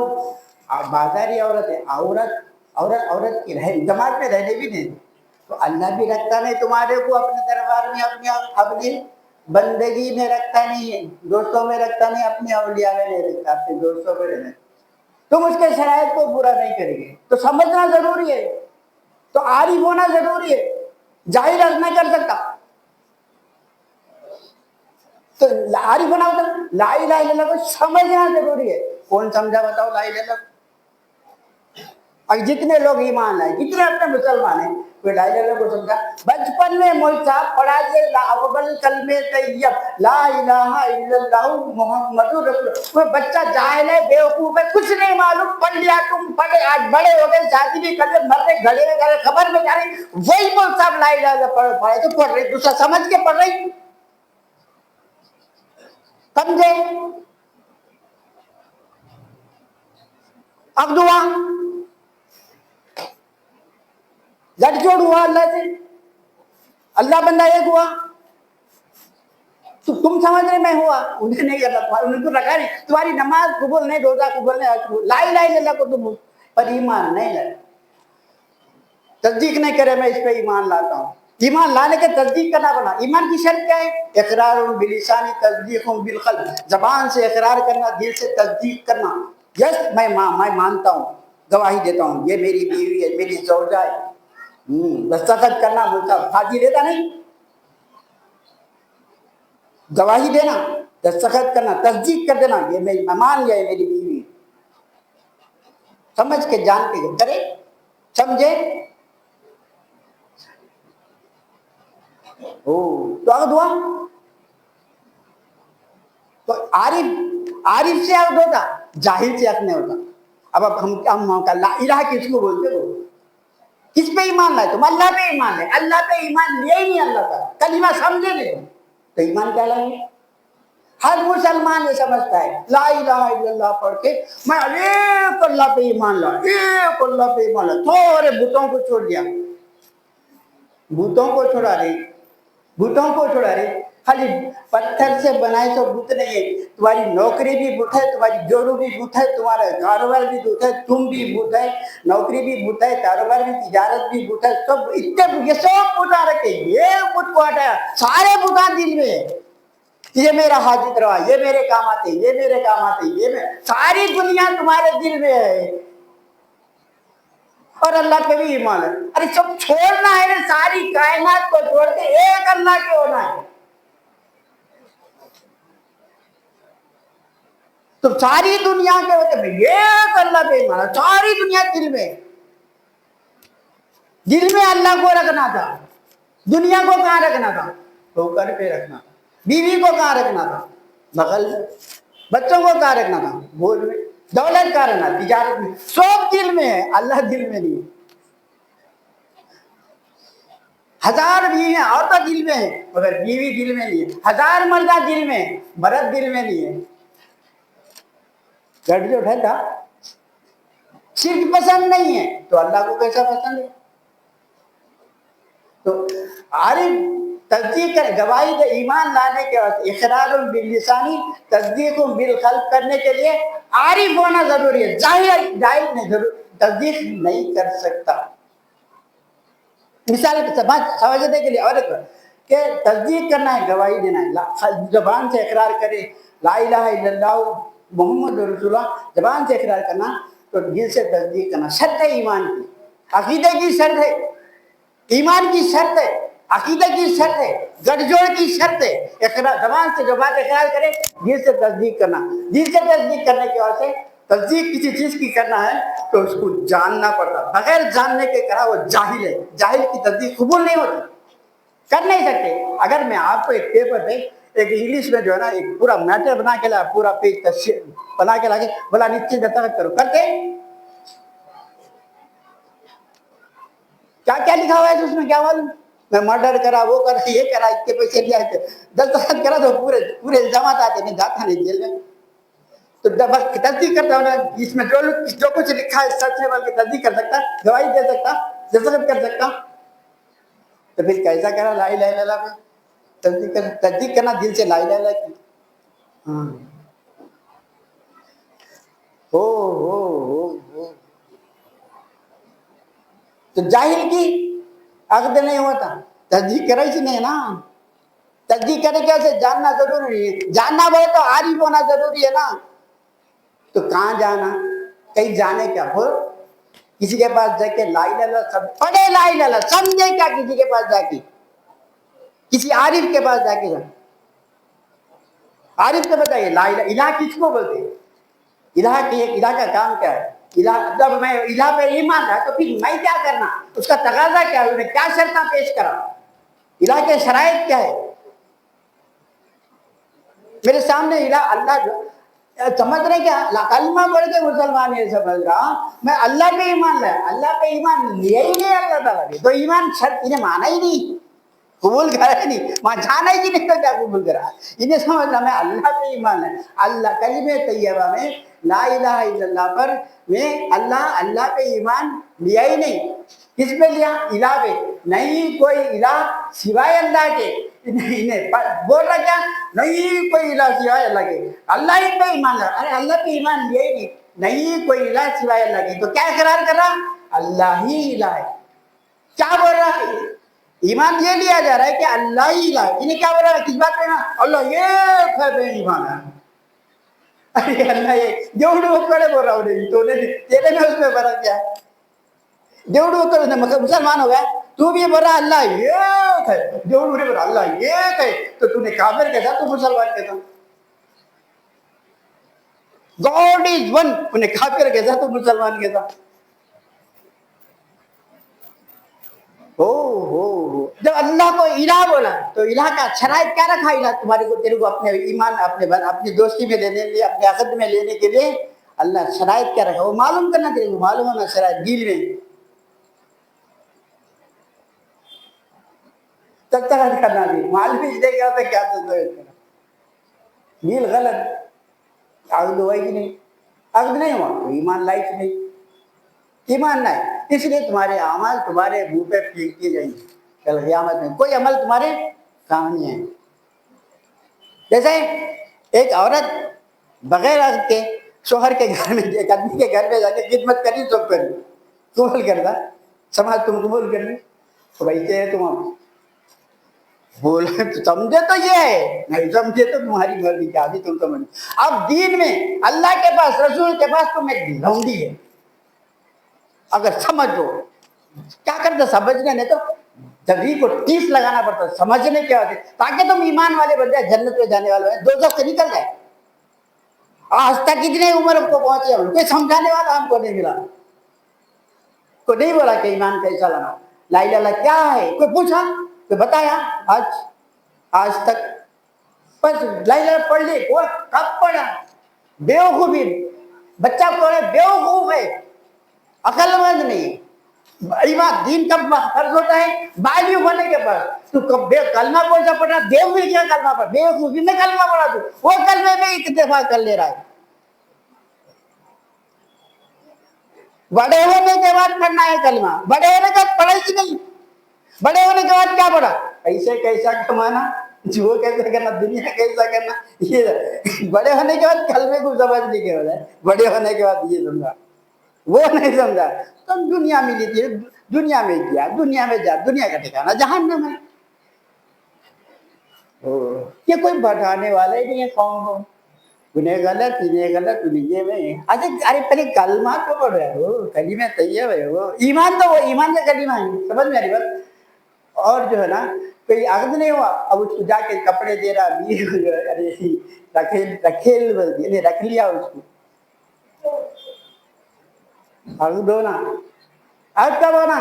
بازاری عورت ہے، عورت کی جماعت میں رہنے بھی نہیں تو اللہ بھی رکھتا نہیں تمہارے کو اپنے دربار میں، اپنی بندگی میں رکھتا نہیں ہے، دوستوں میں رکھتا نہیں، اپنے اولیاء میں نہیں رکھتا، اپنے دوستوں میں رہنے. تم اس کے شرائط کو پورا نہیں کریں گے تو سمجھنا ضروری ہے، تو عارف ہونا ضروری ہے. جاہل عرض نہیں کر سکتا. تو عارف ہونا ہوتا لا الہ الا اللہ کو سمجھنا ضروری ہے. کون سمجھا بتاؤ لا الہ الا اللہ؟ اور جتنے لوگ ایمان لائے، جتنے اپنے مسلمان ہیں، کوئی لا الہ الا اللہ کو سمجھا؟ بچپن میں مولوی صاحب پڑھا دے اول کلمہ طیب لا الہ الا اللہ محمد رسول اللہ. وہ بچہ جاہل ہے، بیوقوف ہے، کچھ نہیں معلوم. پڑھ لیا تم، پڑھے، آج بڑے ہو گئے، شادی بھی کر لے، مرے گھڑے میں گھڑے، خبر میں جا رہی. وہی مولوی صاحب لا الہ الا اللہ پڑھے تو پڑھ رہی، دوسرا سمجھ کے پڑھ رہی. سمجھے؟ اب دعا جٹ جوڑ ہوا اللہ سے، اللہ بندہ ایک ہوا. تو تم سمجھ رہے میں ہوا، انہیں نہیں اللہ، انہیں تو رکھا نہیں. تمہاری نماز قبول نہیں، روزہ قبول نہیں، لا الہ الا اللہ کو تم پر ایمان نہیں لائے، تصدیق نہیں کرے میں اس پہ ایمان لاتا ہوں. ایمان لانے کے تصدیق کرنا پڑا. ایمان کی شرط کیا ہے؟ اقرار باللسان تصدیق بالقلب. زبان سے اقرار کرنا، دل سے تصدیق کرنا. یس میں مانتا ہوں، گواہی دیتا ہوں یہ میری بیوی ہے، میری زوجہ ہے. دستخط کرنا، فاضی دیتا نہیں، گواہی دینا، دستخط کرنا، تصدیق کر دینا یہ میری مان لیا ہے میری بیوی. سمجھ کے جان کے کرے، سمجھے. تو عقد ہوا. تو عارف سے عقد ہوتا, جاہل سے عقد نہیں ہوتا. اب ہم لا الہ کس کو بولتے ہو؟ کس پہ ایمان لائے تم؟ اللہ پہ ایمان لائے. اللہ پہ ایمان لیا ہی نہیں اللہ کا کلمہ سمجھے نہیں تو ایمان کیا لائیں گے؟ ہر مسلمان یہ سمجھتا ہے لا الہ الا اللہ پڑھ کے میں ایک اللہ پہ ایمان لا, ایک اللہ پہ ایمان لا, تھوڑے بتوں کو چھوڑ دیا. بتوں کو چھوڑا رہے, بتوں کو چھوڑا رہے. خالی پتھر سے بنائے تو بت نہیں ہے. تمہاری نوکری بھی بت ہے, تمہاری جورو بھی بت ہے, تمہارا کاروبار بھی بت ہے, تم بھی بت ہے, نوکری بھی بت ہے, کاروبار بھی, تجارت بھی بت ہے. سب اتنے یہ سب بتا رکھے, یہ بت کو ہٹایا, سارے بتا دل میں ہے. یہ میرا حاجت روا, یہ میرے کام آتے, یہ میرے کام آتے, یہ ساری دنیا تمہارے دل میں ہے. اور اللہ پہ بھی ایمان ہے. ارے سب چھوڑنا ہے, ساری کائنات کو چھوڑ کے ایک اللہ کے ہونا ہے. تو ساری دنیا کے ہوتے میں ایک اللہ پہ ایمان ہے. ساری دنیا دل میں, دل میں اللہ کو رکھنا تھا. دنیا کو کہاں رکھنا تھا؟ ٹھوکر پہ رکھنا تھا. بیوی کو کہاں رکھنا تھا؟ بغل میں. بچوں کو کہاں رکھنا تھا؟ بول میں. دولت کہاں رکھنا, تجارت میں. سب دل میں ہے, اللہ دل میں نہیں. ہزار بیوی ہیں اور تو دل میں ہے, مگر بیوی دل میں نہیں ہے. ہزار مردہ دل میں ہے, مرد دل میں نہیں ہے. گٹ جو ہے تھا شرک پسند نہیں ہے تو اللہ کو کیسا پسند ہے؟ تو عارف تصدیق کرے, گواہی دے, ایمان لانے کے وقت اقرار باللسانی, تصدیق بالقلب کرنے کے لیے عارف ہونا ضروری ہے. جاہل نہیں, تصدیق نہیں کر سکتا. مثال سمجھنے کے لیے اور کہ تصدیق کرنا ہے, گواہی دینا ہے. زبان سے اقرار کرے لا الہ الا اللہ محمد رسول اللہ, زبان سے اقرار کرنا, تو دل سے تصدیق کرنا. شرط ہے ایمان کی, عقیدے کی شرط ہے, ایمان کی شرط ہے, عقیدہ کی شرط ہے, گڑھ جوڑ کی شرط ہے. اقرار زبان سے جو بات اقرار کرے, دل سے تصدیق کرنا. دل سے تصدیق کرنے کے واسطے تصدیق کسی چیز کی کرنا ہے تو اس کو جاننا پڑتا. بغیر جاننے کے کرا وہ جاہل ہے. جاہل کی تصدیق قبول نہیں ہوتی, کر نہیں سکتے. اگر میں آپ کو ایک پیپر پہ ایک انگلش میں جو ہے نا ایک پورا میٹر بنا کے لا, پورا پیج بنا کے لا کے بولا نیچے دستخط کرو, کرتے کیا کیا لکھا ہوا ہے اس میں کیا معلوم؟ میں مرڈر کرا, وہ کرا, یہ کرا, اتنے پیسے لیا, دستخط کرا تو پورے پورے الزامات آتے, نہیں جاتا نہیں جیل میں. تو جب تصدیق کرتا ہوں نا, اس میں جو کچھ لکھا ہے سچ ہے بلکہ تصدیق کر سکتا, گواہی دے سکتا, دستخط کر سکتا, تو پھر کیسا کرا لا الہ الا اللہ میں تصدیق کرنا دل سے لا الہ الا اللہ کی. ہاں ہو تو جاہل کی عقد نہیں ہوتا, تصدیق کرے ہی نہیں نا. تصدیق کرنے کے واسطے جاننا ضروری ہے. جاننا بولے تو عارف ہونا ضروری ہے نا. تو کہاں جانا, کہیں جانے کیا ہو, کسی کے پاس جا کے لا الہ الا اللہ پڑھے, لا الہ الا اللہ سمجھے کیا, کسی کے پاس جا کے, کسی عارف کے پاس جا کے, عارف سے بتائیے لا الہ, الہ کس کو بولتے ہیں؟ الہ کا کام کیا ہے؟ الہ جب میں الہ پہ ایمان رہا تو پھر میں کیا کرنا, اس کا تقاضا کیا ہے, کیا شرطاں پیش کرا, الہ کے شرائط کیا ہے. میرے سامنے الہ اللہ جو سمجھ رہے کیا, کلمہ پڑھ کے مسلمان یہ سمجھ رہا میں اللہ پہ ایمان لایا, اللہ پہ ایمان لیا ہی نہیں اللہ تعالیٰ نے, تو ایمان شرط انہیں مانا ہی نہیں, قبول کرا ہی نہیں, وہاں جانا ہی نہیں تو کیا قبول کرا. انہیں سمجھ رہا میں اللہ پہ ایمان ہے, اللہ کلمہ طیبہ میں لا الہ الا اللہ پر میں اللہ پہ ایمان لیا ہی نہیں. کس پہ لیا؟ الہ پہ. نہیں کوئی الہ سوائے اللہ کے, انہیں بول رہا کیا, نہیں کوئی الہ سوائے اللہ کے, اللہ ہی پہ ایمان لیا. ارے اللہ پہ ایمان لیا ہی نہیں, نہیں کوئی الہ سوائے اللہ کے, تو کیا اقرار کر رہا, اللہ ہی الہ ہے. کیا بول رہا ہے, ایمان یہ لیا جا رہا ہے کہ اللہ ہی الہ ہے. انہیں کیا بول رہا ہے, کس بات پہ نا, اللہ ایک ہے بے ایمان ہے. ارے اللہ یہ دیوڑو کرے بول رہا ہوں, تو تیرے میں اس میں فرق کیا ہے, دیوڑو کرے مسلمان ہو گیا, تو بھی بول رہا اللہ ایک ہے, دیوڑو نے بولا اللہ ایک ہے, تو تو نے کافر کہتا, تو مسلمان کہتا. گاڈ از ون, انہیں کافر کہتا تو مسلمان کہتا. ہو جب اللہ کو الہ بولا تو الہ کا شرائط کیا رکھا الہ تمہارے کو تیرے کو اپنے ایمان اپنی دوستی میں لینے کے لیے اپنے عقد میں لینے کے لیے اللہ شرائط کیا رکھا وہ معلوم کرنا تیرے کو معلوم ہونا شرائط دل میں تب تک کرنا بھی معلوم ہی دے گا تو کیا دل غلط عقد ہوا کہ نہیں عقد نہیں ہوا تو ایمان لائق نہیں ایمان نہیں اس لیے تمہارے اعمال تمہارے منہ پہ پھینک دیے جائیں گے کل قیامت میں کوئی عمل تمہارے کام نہیں ہے جیسے ایک عورت بغیر عقد کے شوہر کے گھر میں ایک آدمی کے گھر میں جا کے خدمت کری تو کری قبول کرتا سماج تم قبول کر لی تو بھائی کہ تم بولے تو سمجھے تو یہ ہے نہیں سمجھے تو تمہاری مرضی کیا بھی تم سمجھ اب دین میں اللہ کے پاس رسول کے پاس تم ایک لونڈی ہے اگر سمجھو کیا کرتے سمجھنے نہیں تو جبھی کو ٹیس لگانا پڑتا سمجھنے کیا ہوتے تاکہ تم ایمان والے بن جائے جنت میں جانے والے دوزخ سے نکل جائے آج تک اتنے عمر کو پہنچے ہم کوئی سمجھانے والا ہم کو نہیں ملا کو نہیں بولا کہ ایمان کیسا لگا لا الہ الا کیا ہے کوئی پوچھا کوئی بتایا آج تک بس لا الہ پڑھ لی وہ کب پڑھا بیوقوفی بچہ کو بیوقوف ہے عقل مند نہیں ایمان دین کب فرض ہوتا ہے بالغ ہونے کے بعد تو کب کلمہ کون سا پڑھا بیوقوفی کیا کلمہ پڑھا بیوقوفی میں کلمہ پڑھا تو وہ کلمے میں اکتفا کر لے رہا ہے بڑے ہونے کے بعد پڑھنا ہے کلمہ بڑے ہونے کے بعد پڑھا ہی نہیں بڑے ہونے کے بعد کیا پڑھا ایسے کیسا کمانا جو کیسا کرنا دنیا کیسا کرنا یہ بڑے ہونے کے بعد کلمے کو سمجھ نہیں کے ہوتا ہے بڑے ہونے کے بعد یہ سمجھا وہ نہیں سمجھا تم دنیا میں لیجیے دنیا میں کیا دنیا میں جا دنیا کا ٹھکانا جہنم ہے یہ کوئی بٹھانے والا ہی نہیں ہے قوم کو انہیں غلط انہیں میں ارے پہلے کلمہ تو پڑھ رہے ہو کلمہ طیب ہے وہ ایمان تو وہ ایمان کا کلمہ ہے سمجھ میں آ رہی بات اور جو ہے نا کوئی عقد نہیں ہوا اب اس کو جا کے کپڑے دے رہا بیڑ جو ہے ارے رکھیل رکھ لیا اس کو عقد ہونا عقد کب ہونا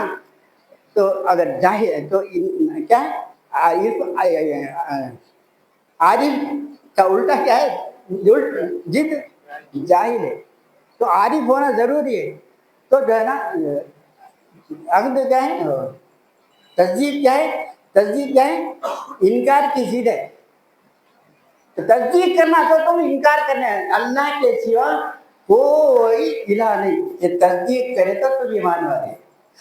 تو اگر جاہل تو کیا ہے عارف کا الٹا کیا ہے جد جاہل ہے تو عارف ہونا ضروری ہے تو جو ہے نا عقد کیا ہے تصدیق کیا ہے تصدیق کیا ہے انکار کی ضد ہے تو تصدیق کرنا تو تم انکار کرنا ہے اللہ کے سوا کوئی الہ نہیں یہ تصدیق کرے تو تم ایمان والے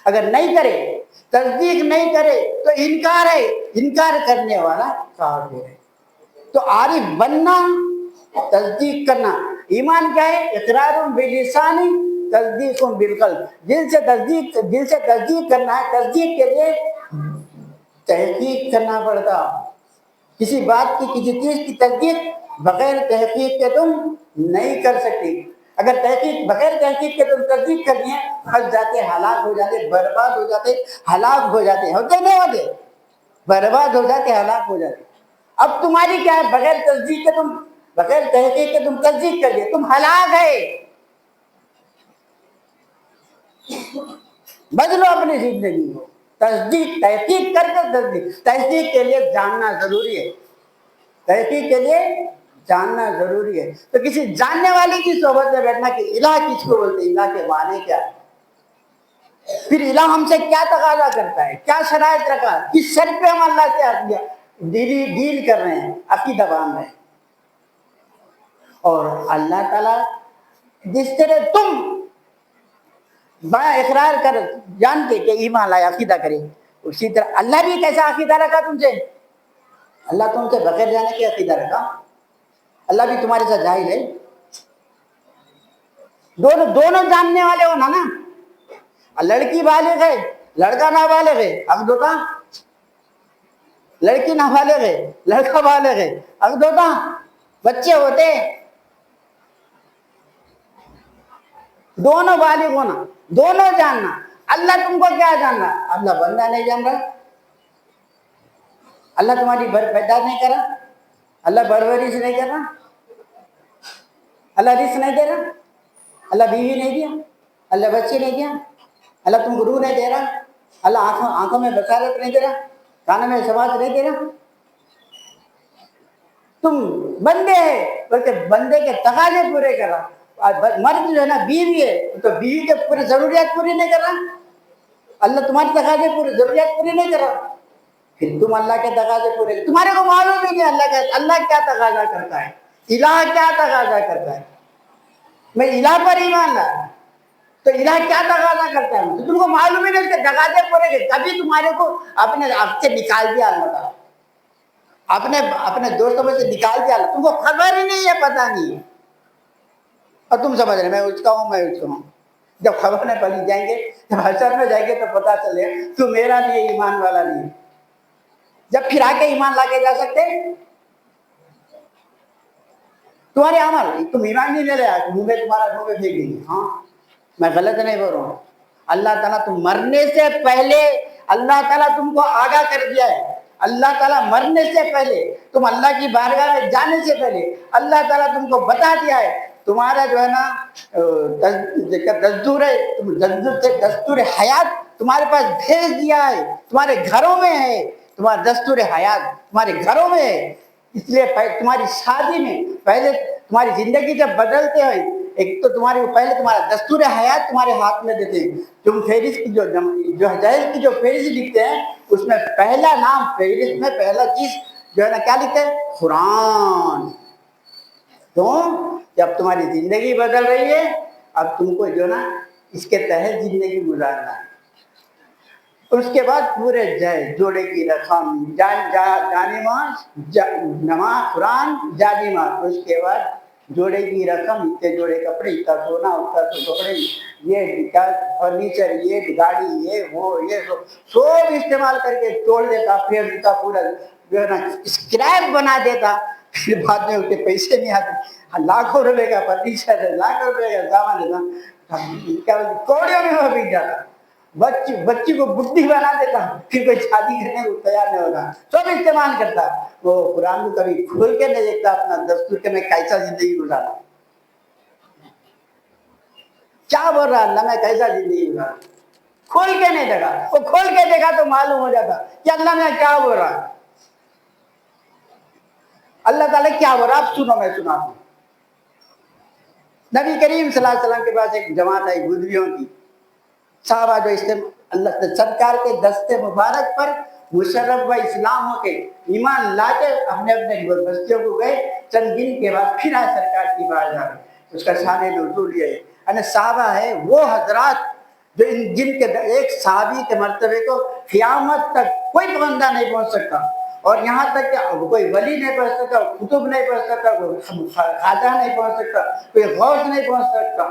اگر نہیں کرے تصدیق نہیں کرے تو انکار ہے انکار کرنے والا کافر ہے تو عارف بننا تصدیق کرنا ایمان کیا ہے اقرار باللسان تصدیق بالقلب دل سے تصدیق کرنا ہے تصدیق کے لیے تحقیق کرنا پڑتا کسی بات کی کسی چیز کی تصدیق بغیر تحقیق کے تم نہیں کر سکتی اگر بغیر تحقیق کے تم تصدیق کرنی ہے پھنس جاتے ہلاک ہو جاتے برباد ہو جاتے ہلاک ہو جاتے ہوتے نہیں ہوتے برباد ہو جاتے ہلاک ہو جاتے اب تمہاری کیا ہے بغیر تحقیق کے تم تصدیق کر دیے تم ہلاک ہے بدلو اپنی زندگی کو تحقیق کر کے تحقیق کے لیے جاننا ضروری ہے تحقیق کے لیے جاننا ضروری ہے تو کسی جاننے والے کی صحبت میں بیٹھنا کہ الہ کس کو بولتے ہیں الہ کے معنی کیا ہے پھر الہ ہم سے کیا تقاضا کرتا ہے کیا شرائط رکھا کس شرط پہ ہم اللہ سے ڈیل کر رہے ہیں عقیدہ باندھ رہے ہیں اور اللہ تعالیٰ جس طرح تم بڑا اقرار کر جان کے کہ ایمان لائے عقیدہ کرے اسی طرح اللہ بھی کیسا عقیدہ رکھا تم سے اللہ تم سے بغیر جانے کے عقیدہ رکھا اللہ بھی تمہارے ساتھ جاہل ہے دونوں جاننے والے ہونا نا لڑکی بالغ ہے لڑکا نابالغ ہے عقد ہوتا لڑکی نابالغ ہے لڑکا بالغ ہے عقد ہوتا بچے ہوتے دونوں بالغ ہونا دونوں جاننا اللہ تم کو کیا جاننا اللہ بندہ نہیں جان رہا اللہ تمہاری پیدا نہیں کرا اللہ پرورش نہیں کر رہا اللہ رزق نہیں دے رہا اللہ بیوی نہیں دیا اللہ بچے نہیں دیا اللہ تم کو روح نہیں دے رہا اللہ آنکھوں میں بصارت نہیں دے رہا, کانوں میں سماعت نہیں دے رہا. تم بندے ہیں بلکہ بندے کے تقاضے پورے کر رہا. مرد جو ہے نا بیوی ہے, تو بیوی کے پوری ضروریات پوری نہیں کر رہا. اللہ تمہاری تقاضے پوری ضروریات پوری نہیں کر رہا, پھر تم اللہ کے تقاضے پورے, تمہارے کو معلوم ہی نہیں اللہ کیا تقاضا کرتا ہے, الہ کیا تقاضا کرتا ہے. میں الہ پر ایمان لایا تو الہ کیا تقاضا کرتا ہے, تو تم کو معلوم ہی نہیں, تقاضے پورے گئے تبھی تمہارے کو اپنے آپ سے نکال دیا اللہ, اپنے دوستوں میں سے نکال دیا اللہ, تم کو خبر ہی نہیں ہے, پتہ نہیں ہے, اور تم سمجھ رہے میں اس کا ہوں, میں اس کا ہوں. جب خبر میں پڑی جائیں گے, جب حشر میں جائیں گے تو پتہ چلے تو میرا نہیں ہے, ایمان والا نہیں ہے. جب پھر آ کے ایمان لا کے جا سکتے, تمہارے عمل, تم ایمان نہیں لے رہے, منہ میں تمہارا منہ میں پھینک دیں گے. ہاں میں غلط نہیں بول رہا ہوں. اللہ تعالیٰ تم مرنے سے پہلے اللہ تعالیٰ تم کو آگاہ کر دیا ہے. اللہ تعالیٰ مرنے سے پہلے, تم اللہ کی بارگاہ میں جانے سے پہلے اللہ تعالیٰ تم کو بتا دیا ہے, تمہارا جو ہے نا دستور حیات تمہارے پاس بھیج دیا ہے, تمہارے گھروں میں ہے, تمہارا دستور حیات تمہارے گھروں میں ہے. اس لیے تمہاری شادی میں پہلے تمہاری زندگی جب بدلتے ہیں, ایک تو پہلے تمہارا دستور حیات تمہارے ہاتھ میں دیتے ہیں. تم فہرست کی جو جہیز کی جو فہرست لکھتے ہیں, اس میں پہلا نام فہرست میں پہلا چیز جو ہے نا کیا لکھتے ہیں, قرآن. تو جب تمہاری زندگی بدل رہی ہے, اب تم کو جو نا اس کے تحت زندگی گزارنا ہے. اس کے بعد پورے جوڑے کی رقم, نماز قرآن جانماز, اس کے بعد جوڑے کی رقم, اتنے جوڑے کپڑے, اتنا سونا, اتنا کپڑے, یہ فرنیچر, یہ گاڑی, یہ وہ, یہ سب استعمال کر کے توڑ دیتا, پھر دیتا پورا جو ہے نا اسکریپ بنا دیتا. پھر بعد میں اس کے پیسے نہیں آتے, لاکھوں روپے کا فرنیچر ہے, لاکھوں روپے کا سامان دیتا, کوڑیوں میں وہ بک جاتا. بچی کو بڈھی بنا دیتا, پھر کوئی شادی کرنے کو تیار نہیں ہوگا, سب استعمال کرتا. وہ قرآن کو کبھی کھول کے نہیں دیکھتا, اپنا دستور کے میں کیسا زندگی گزارا, کیا بول رہا اللہ میں کیسا زندگی گزارا, کھول کے نہیں دیکھا. وہ کھول کے دیکھا تو معلوم ہو جاتا کہ اللہ میں کیا بول رہا, اللہ تعالیٰ کیا بول رہا. اب سنو, میں سناتا ہوں. نبی کریم صلی اللہ علیہ وسلم کے پاس ایک جماعت آئی گدریوں کی, صحابہ جو اللہ سرکار کے دستے مبارک پر مشرف و اسلام ہو کے ایمان لا کے اپنے بستیوں کو گئے. چند دن کے بعد پھر آئے سرکار کی بارگاہ میں. اس کا شان نزول یہ ہے, صحابہ ہے وہ حضرات جو جن کے ایک صحابی کے مرتبے کو قیامت تک کوئی بندہ نہیں پہنچ سکتا, اور یہاں تک کہ کوئی ولی نہیں پہنچ سکتا, قطب نہیں پہنچ سکتا, کوئی خواجہ نہیں پہنچ سکتا, کوئی غوث نہیں پہنچ سکتا,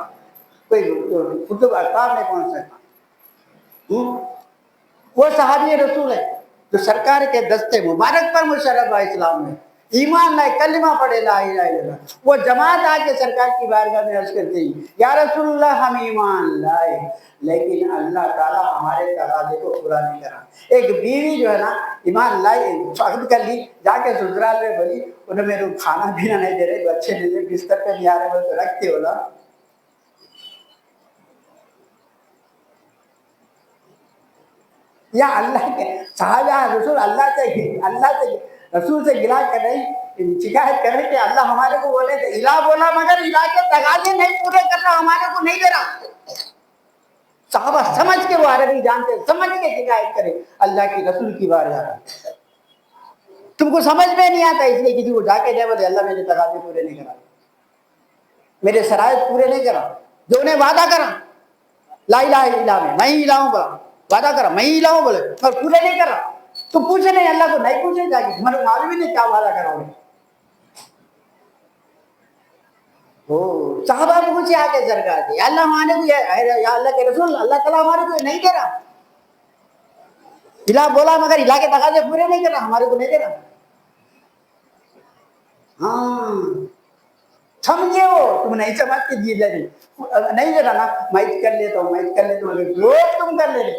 کوئی قطب اقطاب نہیں پہنچ سکتا. وہ صحابی رسول ہے جو سرکار کے دستے مبارک پر مشرف ہے اسلام میں, ایمان لائے, کلمہ پڑھے لا الہ الا اللہ. وہ جماعت آ کے سرکار کی بارگاہ میں عرض کرتے ہیں, یا رسول اللہ ہم ایمان لائے, لیکن اللہ تعالیٰ ہمارے تقاضے کو پورا نہیں کرا. ایک بیوی جو ہے نا ایمان لائی, عقد کر لی, جا کے سسرال میں بولی انہیں میرے کو کھانا پینا نہیں دے رہے, اچھے نہیں دے, بستر پہ نہیں آ رہے, بس رکھتے ہو نا. یا اللہ کے صحابہ رسول اللہ سے رسول سے گلا کر رہی, شکایت کر رہی کہ اللہ ہمارے کو بولے تھے الہ بولا, مگر الہ کے تقاضے نہیں پورے کر رہا, ہمارے کو نہیں دے رہا. صحابہ سمجھ کے, وہ عربی جانتے, سمجھ کے شکایت کرے اللہ کی رسول کی بارگاہ. تم کو سمجھ میں نہیں آتا, اس لیے کسی کو جا کے جائے بولے اللہ میرے تقاضے پورے نہیں کرا, میرے شرائط پورے نہیں کرا, جو انہیں وعدہ کرا لا الہ الا اللہ میں ہی الہ ہوں گا, وعدہ کرا میں ہی الہ ہوں بولے, اور پورے نہیں کرا. تو پوچھے نہیں, اللہ کو نہیں پوچھے جا کے, تمہارے معلوم ہی نہیں کیا وعدہ کرا انہیں. صحابہ پوچھے آ کے سرکار سے, اللہ ہمارے کو, یا اللہ کے رسول, اللہ تعالیٰ ہمارے کو نہیں دے رہا, الہ بولا مگر الہ کے تقاضے پورے نہیں کر رہا, ہمارے کو نہیں دے رہا. ہاں سمجھے, وہ تم نہیں سمجھتے, جی نہیں دے رہا نا, میں کر لیتا ہوں, جو تم کر لے,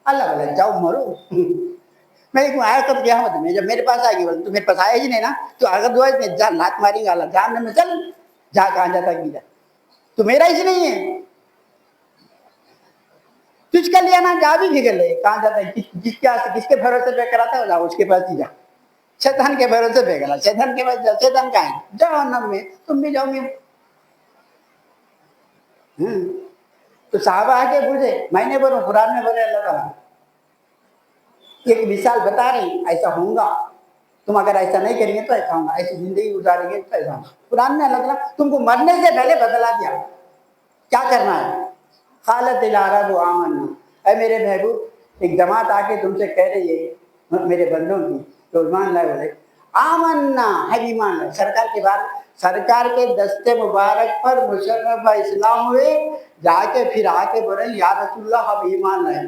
اللہ بولے جاؤ مرو. میں ایک آیا کب قیامت میں, جب میرے پاس آئے گی, بولے تو میرے پاس آیا ہی نہیں نا, تو اگر دعا میں جان لات ماری گا, اللہ جان میں چل جا, کہاں جاتا کی جا, تو میرا ہی نہیں ہے. تجھ کا لیا نا جا بھی بگڑ لے. کہاں جاتا ہے؟ کس کے بھروسے پہ کراتا ہے جا اس کے پاس ہی جا. شیطان کے بھروسے پہ کرا, شیطان کے پاس جا. شیطان کہاں ہے؟ جہنم میں, تم بھی جاؤ گے. تو صحابہ آگے پوچھے, میں نے بولوں قرآن میں بولے اللہ تعالیٰ ایک مثال بتا رہی ایسا ہوں گا, تم اگر ایسا نہیں کریں گے تو ایسا ہوگا, ایسی زندگی گزاریں گے تو ایسا ہوگا. قرآن میں اللہ تعالیٰ تم کو مرنے سے پہلے بدلا دیا کیا کرنا ہے. قالت الاعراب آمنا, اے میرے محبوب ایک جماعت آ کے تم سے کہہ رہی ہے میرے بندوں کی تو ایمان لائے, بولے آمنا ہے ایمان لائے. سرکار کے بعد سرکار کے دستے مبارک پر مشرف اسلام ہوئے, جا کے پھر آ کے بولے یا رسول اللہ ہم ایمان لائے.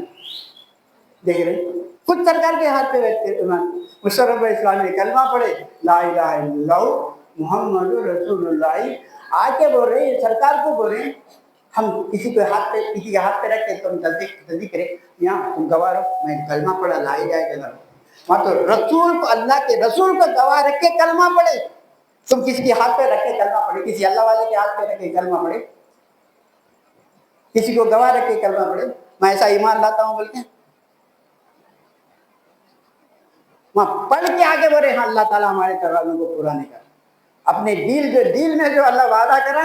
دیکھ رہے خود سرکار کے ہاتھ پہ بیٹھتے ایمان. مشرف اسلام نے کلمہ پڑھے لا الہ الا اللہ محمد رسول اللہ, آ کے بول رہے ہیں سرکار کو بول رہے ہیں ہم کسی کے ہاتھ پہ رکھ کے تم تصدیق کرے یہاں تم گواہ رہو میں کلمہ پڑھا لا الہ الا اللہ. وہاں تو رسول کو, اللہ کے رسول کو گواہ رکھ کے کلمہ پڑھے. تم کسی کے ہاتھ پہ رکھ کے کلمہ پڑھے, کسی اللہ والے کے ہاتھ پہ رکھ کے کلمہ پڑھے, کسی کو گواہ رکھ کے کلمہ پڑھے میں ایسا ایمان لاتا ہوں بولتے ہیں. وہاں پڑھ کے آگے بولے ہاں اللہ تعالیٰ ہمارے تقاضوں کو پورا نہیں کر. اپنے دل میں جو اللہ وعدہ کرا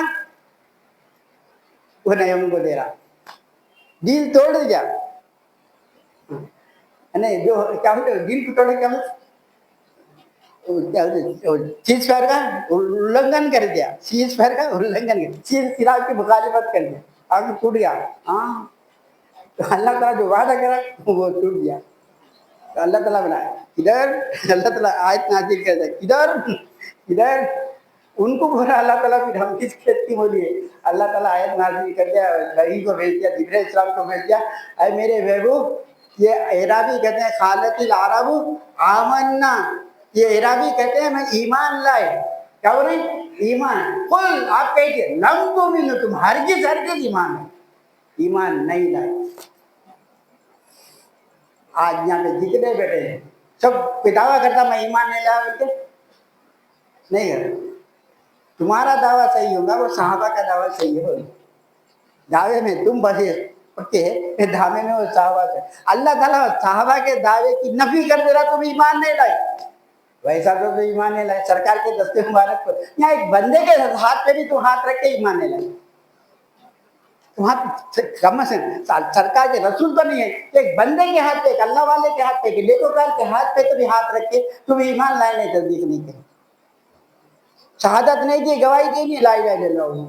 وہ نہیں ہم کو دے رہا. دل توڑ دیا نہیں جو کیا ہوتے دل کو توڑے, کیا چیز فائر کا النگن کر دیا, چیز فائر کا النگن کر دیا, چیز خلاف کی مخالفت کر دیا, آگ ٹوٹ گیا. ہاں تو اللہ تعالیٰ جو وعدہ کرا وہ ٹوٹ گیا. تو اللہ تعالیٰ بنایا ادھر, اللہ تعالیٰ آیت نازل کر دیا ادھر ان کو بولا اللہ تعالیٰ پھر ہم کس کھیت کی بولیے. اللہ تعالیٰ آیت نازل کر دیا, نبی کو بھیج دیا, جبرائیل السلام کو بھیج دیا, اے میرے محبوب یہ اعرابی کہتے ہیں قالت الاعراب آمنا, یہ اعرابی کہتے ہیں میں ایمان لائے. کیا بول رہے ہیں ایمان. قل آپ کہیے لم تؤمنوا, تم ہرگز ایمان ہے ایمان نہیں لائے. آج یہاں پہ جتنے بیٹھے ہیں سب دعویٰ کرتا میں ایمان نہیں لایا بولتے نہیں کرتا. تمہارا دعویٰ صحیح ہوگا, وہ صحابہ کا دعویٰ صحیح ہوگا. دعوے میں تم بسے پکے ہیں, دعوے میں وہ صحابہ سے. اللہ تعالیٰ صحابہ کے دعوے کی نفی کر دے رہا تم ایمان نہیں لائے. ویسا تو ایمان نہیں لائے. سرکار کے دستے مبارک پر یہاں ایک بندے کے ہاتھ پہ بھی تم ہاتھ رکھ کے ایمان نہیں لائے. سرکار کے رسول تو نہیں ہے, ایک بندے کے ہاتھ پہ, ایک اللہ والے کے ہاتھ پہ, ایک نیکوکار کے ہاتھ پہ تو بھی ہاتھ رکھ کے تم ایمان لائے نہیں, تصدیق نہیں کرے, شہادت نہیں دی, گواہی دی نہیں, لا الہ الا اللہ.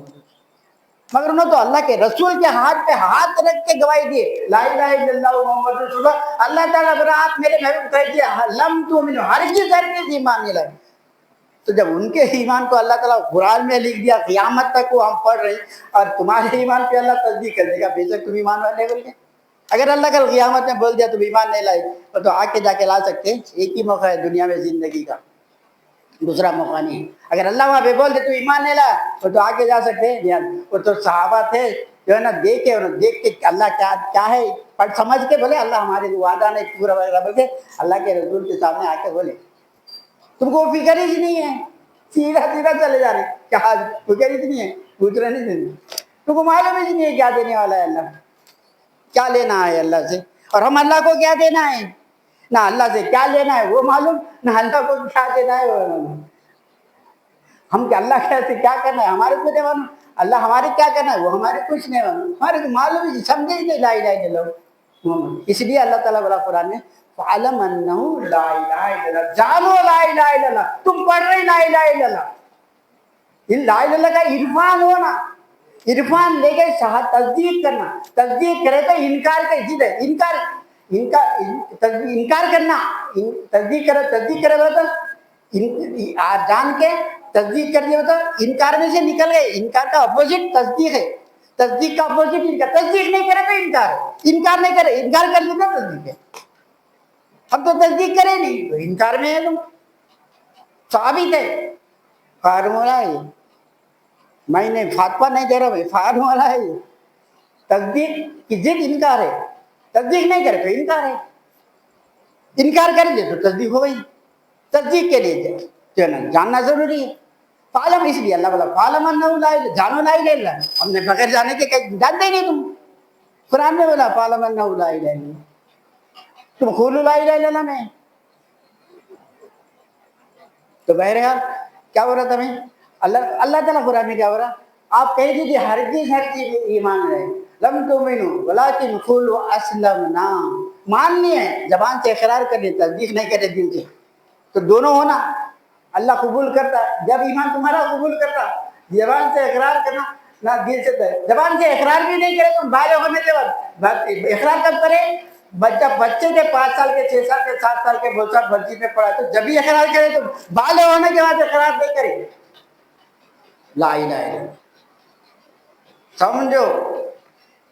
مگر انہوں تو اللہ کے رسول کے ہاتھ پہ ہاتھ رکھ کے گواہی دیے لا الہ الا اللہ محمد رسول اللہ. اللہ تعالیٰ بنا آپ میرے محبوب کہہ دیا لم تؤمنوا, ہرگز ایمان نہیں لائے. تو جب ان کے ایمان کو اللہ تعالیٰ قرآن میں لکھ دیا قیامت تک وہ ہم پڑھ رہے ہیں, اور تمہارے ایمان پہ اللہ تصدیق کر دے گا بے شک تم ایمان والے بول کے. اگر اللہ کل قیامت میں بول دیا تم ایمان نہیں لائے تو آ کے جا کے لا سکتے ہیں. ایک ہی موقع ہے دنیا میں زندگی کا, دوسرا موقع نہیں ہے. اگر اللہ وہاں پہ بول دے تو ایمان نہیں لایا تو آ کے جا سکتے ہیں. وہ تو صحابہ تھے جو ہے نا دیکھ کے اللہ کیا ہے پڑھ سمجھ کے بولے اللہ ہمارے وعدہ نہیں پورا وغیرہ بول کے اللہ کے رسول کے سامنے آ کے بولے. تم کو فکر ہی نہیں ہے, سیدھا سیدھا چلے جا رہے, کیا فکر ہی نہیں ہے, پوچھ رہے نہیں, تم کو معلوم ہی نہیں ہے کیا دینے والا ہے اللہ, کیا لینا ہے اللہ سے, اور ہم اللہ کو کیا دینا ہے, نہ اللہ سے کیا لینا ہے وہ معلوم, نہ اللہ کو کیا دینا ہے وہ معلوم. ہم کہ اللہ سے کیا کرنا ہے ہمارے کو نہیں معلوم, اللہ ہمارے کیا کرنا ہے وہ ہمارے کچھ نہیں معلوم, ہمارے کو معلوم ہی سمجھے ہی نہیں لا الہ الا اللہ محمد. اس لیے اللہ تعالیٰ بڑا قرآن میں فعلم انہ لا الہ الا اللہ, جانو لا الہ الا اللہ. تم پڑھ رہے لا الہ الا اللہ, لا الہ الا اللہ کا عرفان ہونا, عرفان لے کے تصدیق کرنا, تصدیق کرے تو انکار کا ضد ہے, انکار کرنا, تصدیق کرے تو جان کے تصدیق کر دیا تو انکار میں سے نکل گئے. انکار کا اپوزٹ تصدیق ہے, تصدیق کا اپوزٹ انکار. تصدیق نہیں کرے تو انکار, انکار نہیں کرے, انکار کر دیتا تصدیق ہے. اب تو تصدیق کرے نہیں تو انکار میں ہے, تم ثابت ہے فارمولا ہے. میں نے فاتحہ نہیں دے رہا بھائی, فارمولا ہے. تصدیق کی ضد انکار ہے, تصدیق نہیں کرے تو انکار ہے, انکار کر دے تو تصدیق ہو گئی. تصدیق کے لیے جو ہے نا جاننا ضروری ہے. فعلم, اس لیے اللہ بولا فعلم انہ لا الہ, جانو لا الہ الا اللہ. ہم نے بغیر جانے کے جانتے ہی نہیں تم, قرآن نے بولا فَاعْلَمْ أَنَّهُ لَا إِلَهَ إِلَّا اللَّهُ، تم قولوا لا الہ الا اللہ میں. تو بہرحال کیا ہو رہا تھا میں اللہ تعالیٰ قرآن میں کیا ہو رہا، آپ کہہ دیجیے ہرگز ایمان رہے لم تؤمنوا ولکن قولوا اسلمنا، مان لیے زبان سے اقرار کر لیے، تصدیق نہیں کرے دل سے. تو دونوں ہونا اللہ قبول کرتا، جب ایمان تمہارا قبول کرتا، زبان سے اقرار کرنا نہ دل سے، زبان سے اقرار بھی نہیں کرے تو بالغ ہونے کے بعد اقرار کب کرے، بچے کے 5 سال کے 6 سال کے 7 سال کے بہت سال مسجد میں پڑھا تو جب بھی اقرار کرے تو بالغ ہونے کے بعد اقرار نہیں کرے لا الہ الا اللہ. سمجھو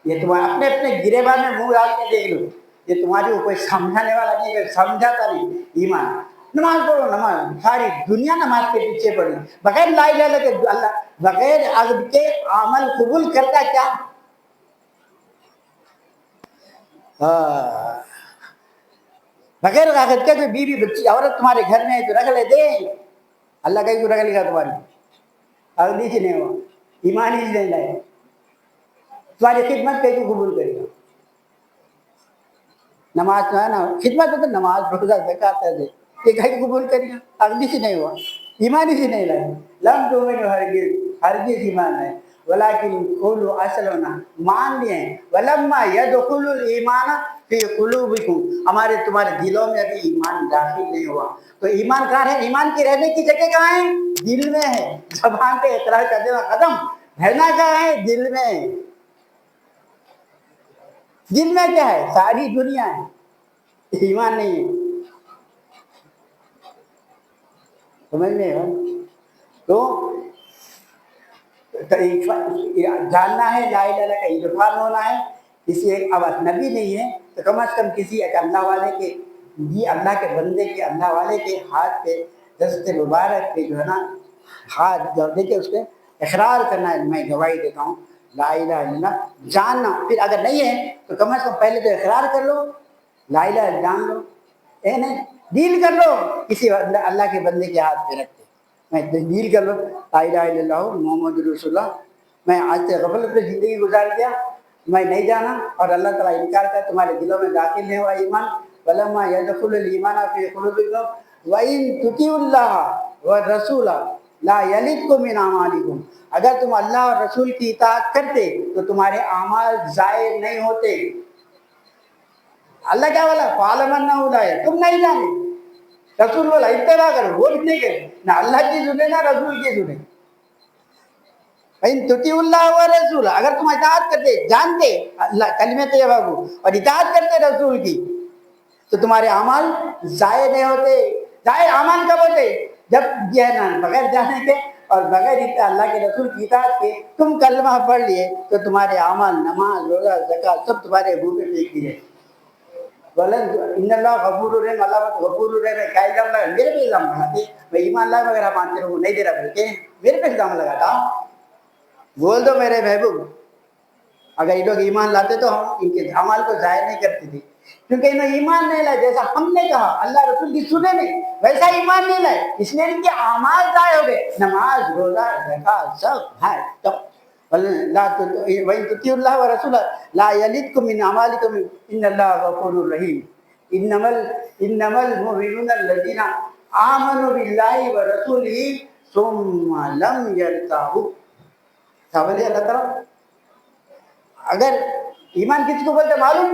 یہ تمہارے اپنے اپنے گریبان میں منہ ڈال کے دیکھ لو، یہ تمہاری کوئی سمجھانے والا نہیں ہے، سمجھاتا نہیں. ایمان نماز پڑھو، نماز ساری دنیا نماز کے پیچھے پڑی بغیر لا الہ الا اللہ کے، اللہ بغیر عقد کے عمل قبول کرتا کیا؟ بغیر عقد کے کوئی بیوی بچی عورت تمہارے گھر میں ہے تو رکھ لے دے، اللہ کا ہی رکھ لے گا تمہاری، عقد ہی نہیں ہوا، ایمان ہی نہیں لائے، تمہاری خدمت کیسے قبول کرے گا؟ نماز جو ہے نا خدمت ہے تو نماز روزہ زکات ہے، یہ کہیں قبول کرے گا؟ عقد ہی نہیں ہوا، ایمان ہی نہیں لائے. لم تؤمنوا ہرگز ایمان ہے، ولکن قولوا اسلمنا، مان لیے ہیں، ولما يدخل الايمان فی قلوبکم، ہمارے تمہارے دلوں میں ابھی ایمان داخل نہیں ہوا. تو ایمان کہاں ہے؟ ایمان کی رہنے کی جگہ کہاں ہے؟ دل میں ہے. زبان پہ اقرار کر دینا ختم، رہنا کہاں ہے؟ دل میں. دل میں کیا ہے؟ ساری دنیا ہے، ایمان نہیں ہے. سمجھ میں ہے؟ تو جاننا ہے لا الہ الا اللہ کا عرفان ہونا ہے. کسی ایک اب نبی نہیں ہے تو کم از کم کسی ایک اللہ والے کے، یہ اللہ کے بندے کے، اللہ والے کے ہاتھ پہ دست مبارک پہ جو ہے نا ہاتھ جوڑ دے کے اس پہ اقرار کرنا ہے، میں گواہی دیتا ہوں لا الہ الا اللہ. جاننا پھر اگر نہیں ہے تو کم از کم پہلے تو اقرار کر لو، لا الہ الا جان لو، اے نہیں ڈیل کر لو کسی اللہ کے بندے کے ہاتھ پہ رکھ کے، میں ڈیل کر لو لا الہ الا اللہ محمد رسول اللہ. میں آج سے غفلت میں زندگی گزار دیا، میں نہیں جانا، اور اللہ تعالیٰ انکار کر تمہارے دلوں میں داخل نہیں ہوا ایمان. ولما يدخل الايمان في قلوبكم وان تطيعوا الله والرسول لا يلدكم من اعمالكم، اگر تم اللہ اور رسول کی اطاعت کرتے تو تمہارے اعمال ضائع نہیں ہوتے. اللہ کیا بولا؟ فَاعْلَمْ أَنَّهُ لَا إِلَهَ، تم نہیں جانے. رسول بولا اتباع کرو، وہ بھی نہیں کرے، نہ اللہ کی سنے نہ رسول کی سنے. تُطِيعُوا اللَّهَ وَرَسُولَهُ، اگر تم اطاعت کرتے، جانتے اللہ کلمہ طیبہ کو اور اطاعت کرتے رسول کی تو تمہارے اعمال ضائع نہیں ہوتے. ضائع اعمال کب ہوتے؟ جب یہ ہے نا بغیر جانے کے اور بغیر اللہ کے رسول کی اطاعت کے تم کلمہ پڑھ لیے تو تمہارے اعمال نماز روزہ زکات سب تمہارے منہ پہ پھینک دیے. بولن ان اللہ غفور الرحیم، اللہ غفور الرحیم. کیا الزام لگا؟ میرے پہ الزام لگاتے، میں ایمان لائے مگر آپ مانتے رہو نہیں دے رہا بلکہ میرے پہ الزام لگاتا. بول دو میرے محبوب، اگر یہ لوگ ایمان لاتے تو ہم ان کے اعمال کو ضائع نہیں کرتے تھے، کیونکہ انہوں ایمان نہیں لائے. جیسا ہم نے کہا اللہ رسول کی سنے نہیں ویسا ایمان نہیں لائے، اس لیے ان کے اعمال ضائع ہو گئے. نماز روزہ زکات سب ہے تو وَإِن تُطِيعُوا اللَّهَ وَرَسُولَهُ لَا يَلِدْكُم مِّنْ أَعْمَالِكُمْ إِنَّ اللَّهَ غَفُورٌ رَّحِيمٌ. إِنَّمَا الْمُؤْمِنُونَ الَّذِينَ آمَنُوا بِاللَّهِ وَرَسُولِهِ ثُمَّ لَمْ يَرْتَابُوا. سمجھے اللہ تعالیٰ؟ اگر ایمان کس کو بولتے معلوم؟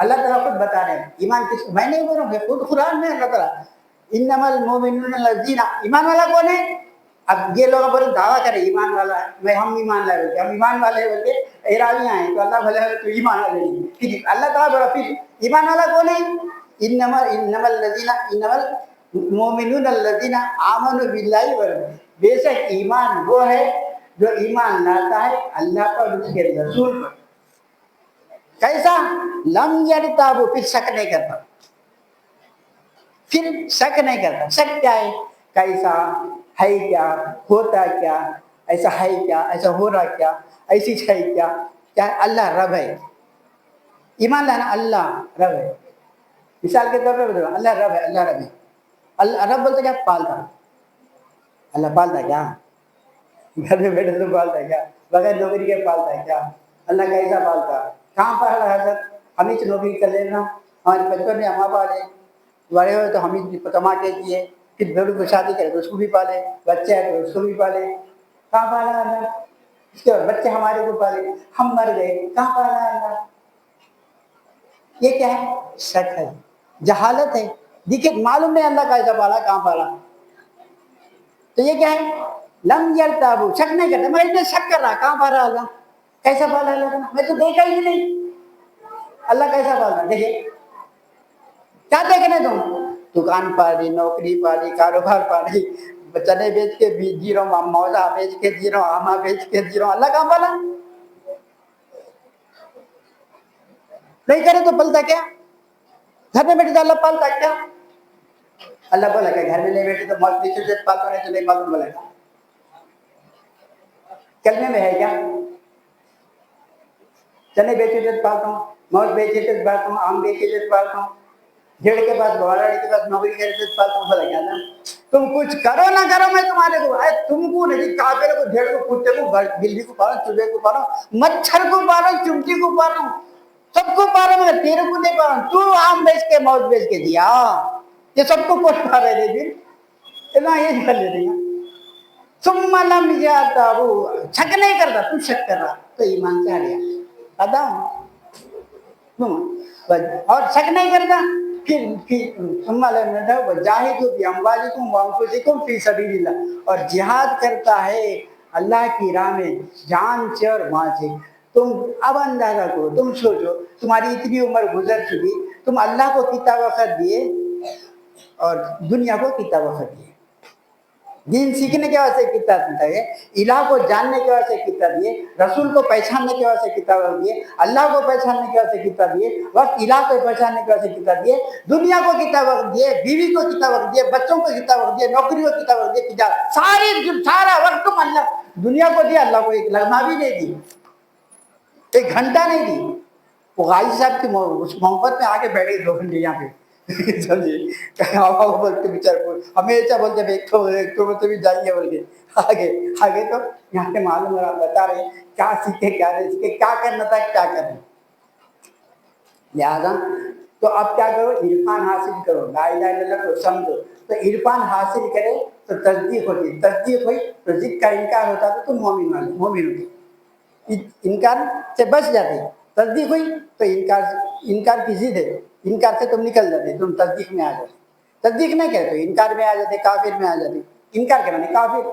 اللہ تعالیٰ خود بتا رہے ہیں ایمان کس کو، میں نہیں بول رہا ہوں، خود قرآن میں اللہ تعالیٰ انما المؤمنون الذین، ایمان والا کون ہے؟ اب یہ لوگ بولے دعویٰ کرے ایمان والا ہے، میں ہم ایمان لائے بولتے، ہم ایمان والے بولتے اعرابیاں ہیں تو اللہ بھلے تو ایمان والے نہیں. پھر اللہ تعالیٰ بولا پھر ایمان والا کون ہے؟ انما الذین انما المؤمنون الذین آمنوا باللہ ورسولہ، بے شک ایمان وہ ہے جو ایمان لاتا ہے اللہ پر اور اس کے رسول پر. کیسا؟ لم یرتابوا، پھر شک نہیں کرتا، پھر شک نہیں کرتا. شک کیا ہے؟ کیسا ہے، کیا ہوتا، کیا ایسا ہے، کیا ایسا ہو رہا، کیا ایسی ہے، کیا کیا اللہ رب ہے. ایمان لانا اللہ رب ہے. مثال کے طور پہ بتاؤ اللہ رب ہے، اللہ رب ہے. اللہ رب بولتے کیا؟ پالتا. اللہ پالتا کیا؟ گھر میں بیٹھے تو پالتا ہے کیا؟ بغیر نوکری کے پالتا ہے کیا؟ اللہ کیسا پالتا؟ کہاں پڑھ رہا حضرت؟ ہم ہی نوکری کر لینا، ہمارے بچوں نے ہم پالے، بڑے ہوئے تو ہم ہی کماتے کیے، پھر بیٹوں کو شادی کرے تو اس کو بھی پالے، بچے ہیں تو اس کو بھی پالے، کہاں پالا اللہ؟ اس کے بعد بچے ہمارے کو پالے، ہم مر گئے، کہاں پالا اللہ؟ یہ کیا ہے؟ شک ہے، جہالت ہے، دیکھیے معلوم نہیں اللہ کیسا پالا، کہاں پالا، تو یہ کیا ہے؟ لم یرتابو، شک نہیں کرتا، میں اتنے شک کر رہا کہاں پالا اللہ، کیسا پالا اللہ تعالیٰ؟ میں تو دیکھا ہی نہیں اللہ کیسا پالا، دیکھیے کیا دیکھنے تم؟ دکان پالی، نوکری پالی، کاروبار پالی، چنے بیچ کے جی رہا ہوں، موزہ بیچ کے جی رہا ہوں، آما بیچ کے جی رہا ہوں، اللہ کہاں پالا؟ نہیں کرے تو پلتا کیا؟ گھر میں بیٹھے تو اللہ پالتا کیا؟ اللہ بولا کہ گھر میں نہیں بیٹھے تو موت نیچے سے پالتا نہیں تو نہیں معلوم بولے گا، کلمے میں ہے کیا؟ چنے بیچے تو پالتا ہوں، موت بیچے تو پالتا ہوں، آم بیچے تو پالتا ہوں، جیڑ کے پاس گواڑی کے پاس نوکری کرے تو پالتا ہوں، بولا کیا نا؟ تم کچھ کرو نہ کرو میں تمہارے کو، تم کو نہیں، کافر کو، بھیڑ کو، کتے کو، بلی کو پالو، چوہے کو پالو، مچھر کو پالو، چمٹی کو پالو، سب کو پالو، مگر تیرے کو نہیں پالو، تو آم بیچ کے موت بیچ کے دیا، یہ سب کو کون پا رہے تھے؟ اتنا یہ کر لیتے ہیں، ثم لم یرتابوا، شک نہیں کرتا، تو شک کر رہا تو ایمان سے ہٹ گیا، اور شک نہیں کرتا، پھر ثم لم یرتابوا وجاہدوا باموالکم وانفسکم فی سبیل اللہ، اور جہاد کرتا ہے اللہ کی راہ میں جان سے اور مال سے۔ تم اب اندازہ کرو، تم سوچو تمہاری اتنی عمر گزر چکی، تم اللہ کو کتنا وقت دیے اور دنیا کو کتنا وقت دیے، دین سیکھنے کے واسطے کتنا دیے، الہ کو جاننے کے واسطے کتنا دیے، رسول کو پہچاننے کے واسطے کتنا وقت دیے، اللہ کو پہچاننے کے واسطے کتنا دیے، وقت الہ کو پہچاننے کے واسطے کتنا دیے، دنیا کو کتنا وقت دیے، بیوی کو کتنا وقت دیے، بچوں کو کتنا وقت دیے، نوکری کو کتنا وقت دیے، سارا وقت تم اللہ دنیا کو دیا، اللہ کو ایک لمحہ بھی نہیں دی، ایک گھنٹہ نہیں دی۔ وہ غازی صاحب کی اس محبت میں آگے بیٹھے 2 گھنٹے یہاں پہ سمجھے، بولتے بیچار ہمیشہ بولتے ایک تو بھی جائیے بول کے آگے آگے، تو یہاں پہ معلوم ہے، آپ بتا رہے ہیں کیا سیکھے کیا نہیں سیکھے، کیا کرنا تھا کیا کرنا، لہٰذا تو اب کیا کرو، عرفان حاصل کرو، لا الہ الا اللہ کو سمجھو، تو عرفان حاصل کرے تو تصدیق ہوتی، تصدیق ہوئی تو ضد کا انکار ہوتا تو تم مومن ہوتی، انکار سے بچ جاتے، تصدیق ہوئی تو انکار کی ضد ہے، انکار سے تم نکل جاتے، تم تصدیق میں آ جاتے، تصدیق نہیں کرے تو انکار میں آ جاتے، کافر میں آ جاتے، انکار کرنا نہیں کافر،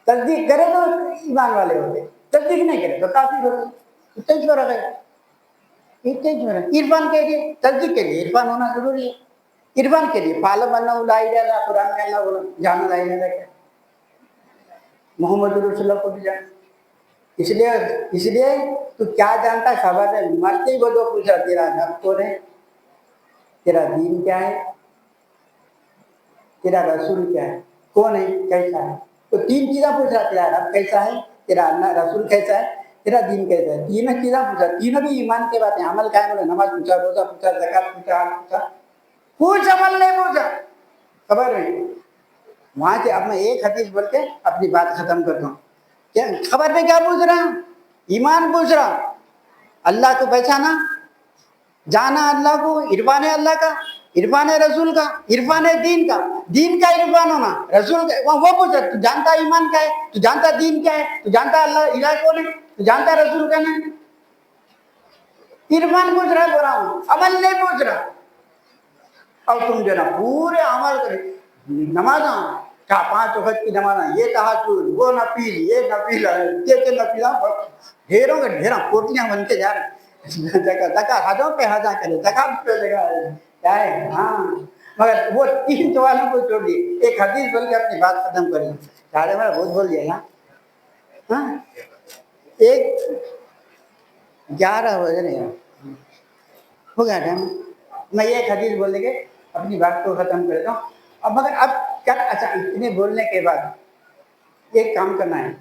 تصدیق کرے تو ایمان والے ہوتے، تصدیق نہیں کرے تو کافر ہوتے، اتنا ہی فرق ہے، اتنا ہی فرق ہے۔ عرفان کے لیے، تصدیق کے لیے عرفان ہونا ضروری ہے، عرفان کے لیے فعلم انہ لا الہ الا اللہ، قرآن میں اللہ بولا جانا لا الہ الا اللہ، محمد رسول اللہ کو بھی جانا، اس لیے تو کیا جانتا ہے، خبر ہے، مرتے ہی وہ جو پوچھا تیرا رب کون ہے، تیرا دین کیا ہے، تیرا رسول کیا ہے، کون ہے، کیسا ہے، تو 3 چیزیں پوچھ رہا، تیرا رب کیسا ہے، تیرا رسول کیسا ہے، تیرا دین کیسا ہے، 3 چیزیں پوچھا، تینوں بھی ایمان کے باتیں، عمل قائم ہے، نماز پوچھا، روزہ پوچھا، زکات پوچھا، حج پوچھا، کچھ عمل نہیں پوچھا، خبر نہیں، وہاں سے اب میں ایک حدیث بول کے اپنی بات ختم کرتا ہوں، کیا خبر میں کیا پوچھ رہا، ایمان پوچھ رہا، اللہ کو پہچانا، جانا اللہ کو، عرفان اللہ کا، عرفان رسول کا، عرفان دین کا، دین کا عرفان ہونا، رسول کا، وہ پوچھا تو جانتا ایمان کیا ہے، تو جانتا دین کیا ہے، تو جانتا اللہ الہ کون ہے، تو جانتا رسول کا نہیں، عرفان پوچھ رہا ہے، عمل نہیں پوچھ رہا، اور تم جو نا پورے عمل کرے، نماز کیا 5 وقت کی نماز، یہ تہجد، وہ نفل، یہ نفل، یہ نفل، ڈھیروں کے ڈھیروں کوٹیاں بن کے جا رہے ہیں، زکات حجوں پہ حجا کرے، زکات پہ لگا کیا ہے، ہاں، مگر وہ 3 سوالوں کو چھوڑ دیے، ایک حدیث بول کے اپنی بات ختم کریں، سارے میں بہت بول دیا نا، ہاں، ایک 11 بج رہے ہیں، ہو گیا ٹائم، میں ایک حدیث بولنے کے اپنی بات کو ختم کرتا ہوں، اب مگر اب کیا، اچھا اتنے بولنے کے بعد ایک کام کرنا ہے،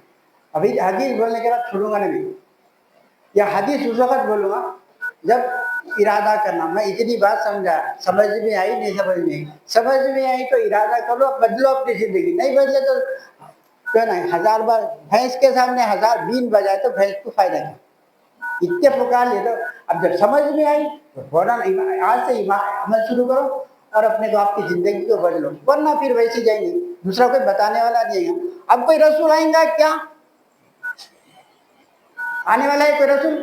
ابھی حدیث بولنے کے بعد چھوڑوں گا نہیں، یا حدیث اس وقت بولوں گا جب ارادہ کرنا، میں اتنی بات سمجھا، سمجھ میں آئی نہیں، سمجھ میں آئی تو ارادہ کرو، بدلو اپنی زندگی، نہیں بدلے تو کیا نہیں، 1000 بار بھینس کے سامنے 1000 بین بجائے تو بھینس کو فائدہ نہیں، اتنے پکار لیے تو اب جب سمجھ میں آئی تو فوراً آج سے عمل شروع کرو اور اپنے کو آپ کی زندگی کو بدلو، ورنہ پھر ویسے جائیں گے، دوسرا کوئی بتانے والا نہیں ہے۔ اب کوئی رسول آئیں گا کیا؟ آنے والا ہے کوئی رسول؟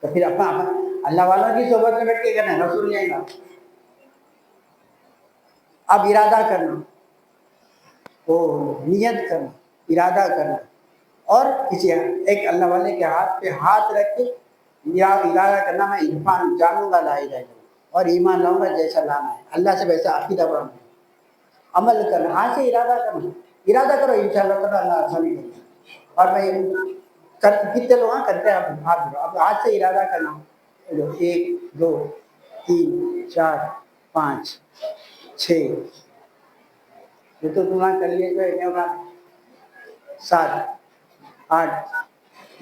تو پھر اپنا اللہ والوں کی صحبت میں بیٹھ کے کرنا، رسول نہیں آئے گا۔ اب ارادہ کرنا، وہ نیت کرنا، ارادہ کرنا، اور کسی ایک اللہ والے کے ہاتھ پہ ہاتھ رکھ کے یا ارادہ کرنا، میں عرفان جانوں گا لا الہ الا اللہ اور ایمان لاؤں گا جیسا لانا ہے، اللہ سے ویسا عقیدہ بڑھانا، عمل کرنا، آج سے ارادہ کرنا، ارادہ کرو انشاءاللہ تعالیٰ اللہ آسانی کرے گا۔ اور میں کتنے لوگ کرتے ہیں، اب آج سے ارادہ کرنا، 1 2 3 4 5 6، یہ تو تمہارا کر لیے جو 7 8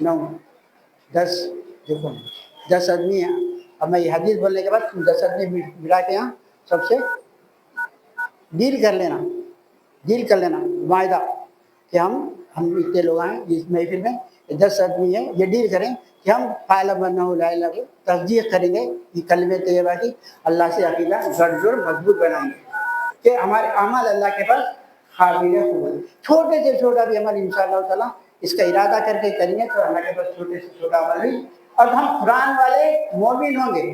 9 10، دیکھو 10 آدمی ہیں۔ اب میں یہ حدیث بولنے کے بعد تم 10 آدمی ملا کے یہاں سب سے ڈیل کر لینا معاہدہ کہ ہم اتنے لوگ ہیں جس محفل میں 10 آدمی ہیں، یہ ڈیل کریں کہ ہم فَاعْلَمْ أَنَّهُ لَا إِلَٰهَ إِلَّا اللَّهُ تصدیق کریں گے یہ کلمہ طیبہ کی، اللہ سے عقیدہ گڑھ جوڑ مضبوط بنائیں گے کہ ہمارے اعمال اللہ کے پاس قابل قبول، چھوٹے سے چھوٹا بھی عمل انشاءاللہ تعالیٰ اس کا ارادہ کر کے کریں گے تو اللہ کے پاس چھوٹے سے چھوٹا عمل بھی، اور ہم قرآن والے مومن ہوں گے،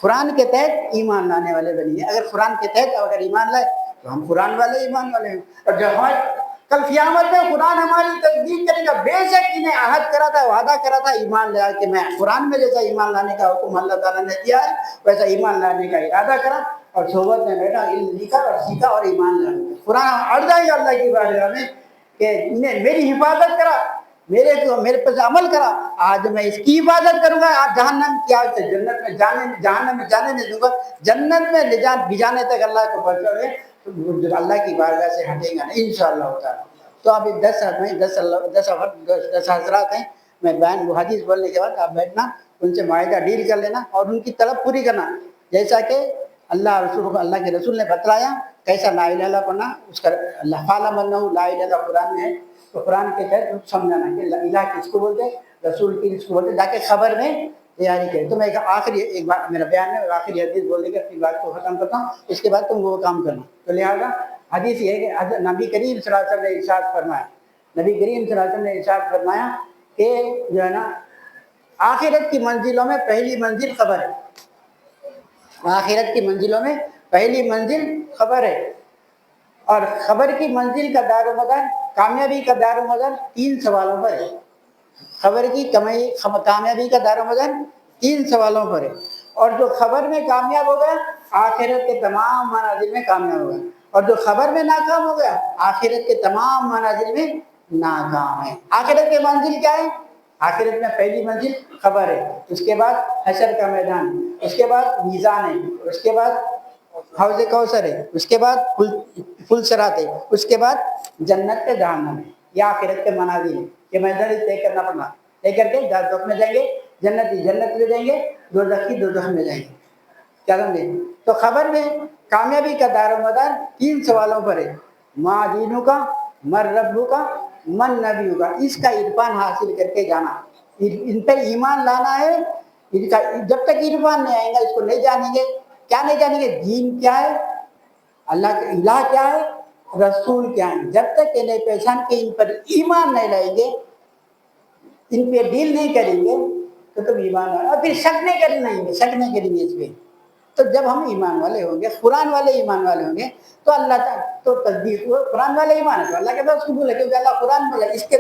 قرآن کے تحت ایمان لانے والے بنیے۔ اگر قرآن کے تحت اگر ایمان لائے تو ہم قرآن والے ایمان والے ہیں، اور جب ہمارے کل قیامت میں قرآن ہماری تصدیق کرے گا، بے شک انہیں عہد کرا تھا، وعدہ کرا تھا ایمان لے کہ میں قرآن میں جیسا ایمان لانے کا حکم اللہ تعالیٰ نے دیا ہے ویسا ایمان لانے کا ارادہ کرا، اور صحبت میں بیٹھا، علم لکھا اور سیکھا اور ایمان لانا، قرآن اڑ جائے گا اللہ کی بارگاہ میں کہ انہیں میری حفاظت کرا، میرے پاس عمل کرا، آج میں اس کی حفاظت کروں گا، آج جہنم کیا جنت میں جہنم میں جانے نہیں دوں گا، جنت میں بھی جانے تک اللہ کو پہنچاؤ گے تو اللہ کی بارگاہ سے ہٹے گا نہیں انشاءاللہ تعالیٰ۔ تو اب 10 آدمی 10 حضرات ہیں، میں بیان وہ حدیث بولنے کے بعد آپ بیٹھنا، ان سے معاہدہ ڈیل کر لینا اور ان کی طلب پوری کرنا، جیسا کہ اللہ کے رسول نے بتلایا کیسا لا الہ الا اللہ پڑھنا، اس کا اللہ فَاعْلَمْ أَنَّهُ لَا إِلَٰهَ إِلَّا اللَّهُ قرآن میں ہے، تو قرآن کے تحت سمجھانا کہ الہ کس کو بولتے، رسول کی کس کو بولتے، تاکہ خبر میں تیاری کرے۔ تو میں ایک بات میرا بیان ہے، آخری حدیث بول دے کر اپنی بات کو ختم کرتا ہوں، اس کے بعد تم وہ کام کرنا۔ تو لہٰذا حدیث یہ ہے کہ نبی کریم صلی اللہ علیہ وسلم نے ارشاد فرمایا، نبی کریم صلی اللہ علیہ وسلم نے ارشاد فرمایا کہ جو ہے نا آخرت کی منزلوں میں پہلی منزل خبر ہے، آخرت کی منزلوں میں پہلی منزل خبر ہے، اور خبر کی منزل کا دار و مدار، کامیابی کا دار و مدار 3 سوالوں پر ہے، خبر کی کامیابی کا دار و مدار 3 سوالوں پر ہے، اور جو خبر میں کامیاب ہو گیا آخرت کے تمام منازل میں کامیاب ہو گیا، اور جو خبر میں ناکام ہو گیا آخرت کے تمام منازل میں ناکام ہے۔ آخرت کی منزل کیا ہے؟ آخرت میں پہلی منزل خبر ہے، اس کے بعد حشر کا میدان ہے، اس کے بعد میزان ہے، اس کے بعد حوض کوثر ہے، اس کے بعد پل صراط ہے، اس کے بعد جنت کے جہنم ہے۔ یہ آخرت کے منازل ہے، یہ منزل طے کرنا پڑنا، طے کر کے دوزخ میں جائیں گے، جنت میں جائیں گے، دوزخ میں جائیں گے، کیا سمجھے؟ تو خبر میں کامیابی کا دار و مدار 3 سوالوں پر ہے، ما دینو کا، من ربو کا، من نبیو کا، اس کا عرفان حاصل کر کے جانا، ان پر ایمان لانا ہے، جب تک عرفان نہیں آئے گا اس کو نہیں جانیں گے، کیا نہیں جانیں گے؟ دین کیا ہے، اللہ کا الہ کیا ہے، رسول کیا ہے، جب تک انہیں پہچان کے ان پر ایمان نہیں لائیں گے، ان پہ ڈیل نہیں کریں گے تو تم ایمان والے، اور پھر شک نہیں کریں گے اس پہ، تو جب ہم ایمان والے ہوں گے، قرآن والے ایمان والے ہوں گے تو اللہ تعالیٰ تو تصدیق ہو، قرآن والے ایمان ہے تو اللہ کے پاس قبول ہے، کیونکہ اللہ قرآن بولا اس کے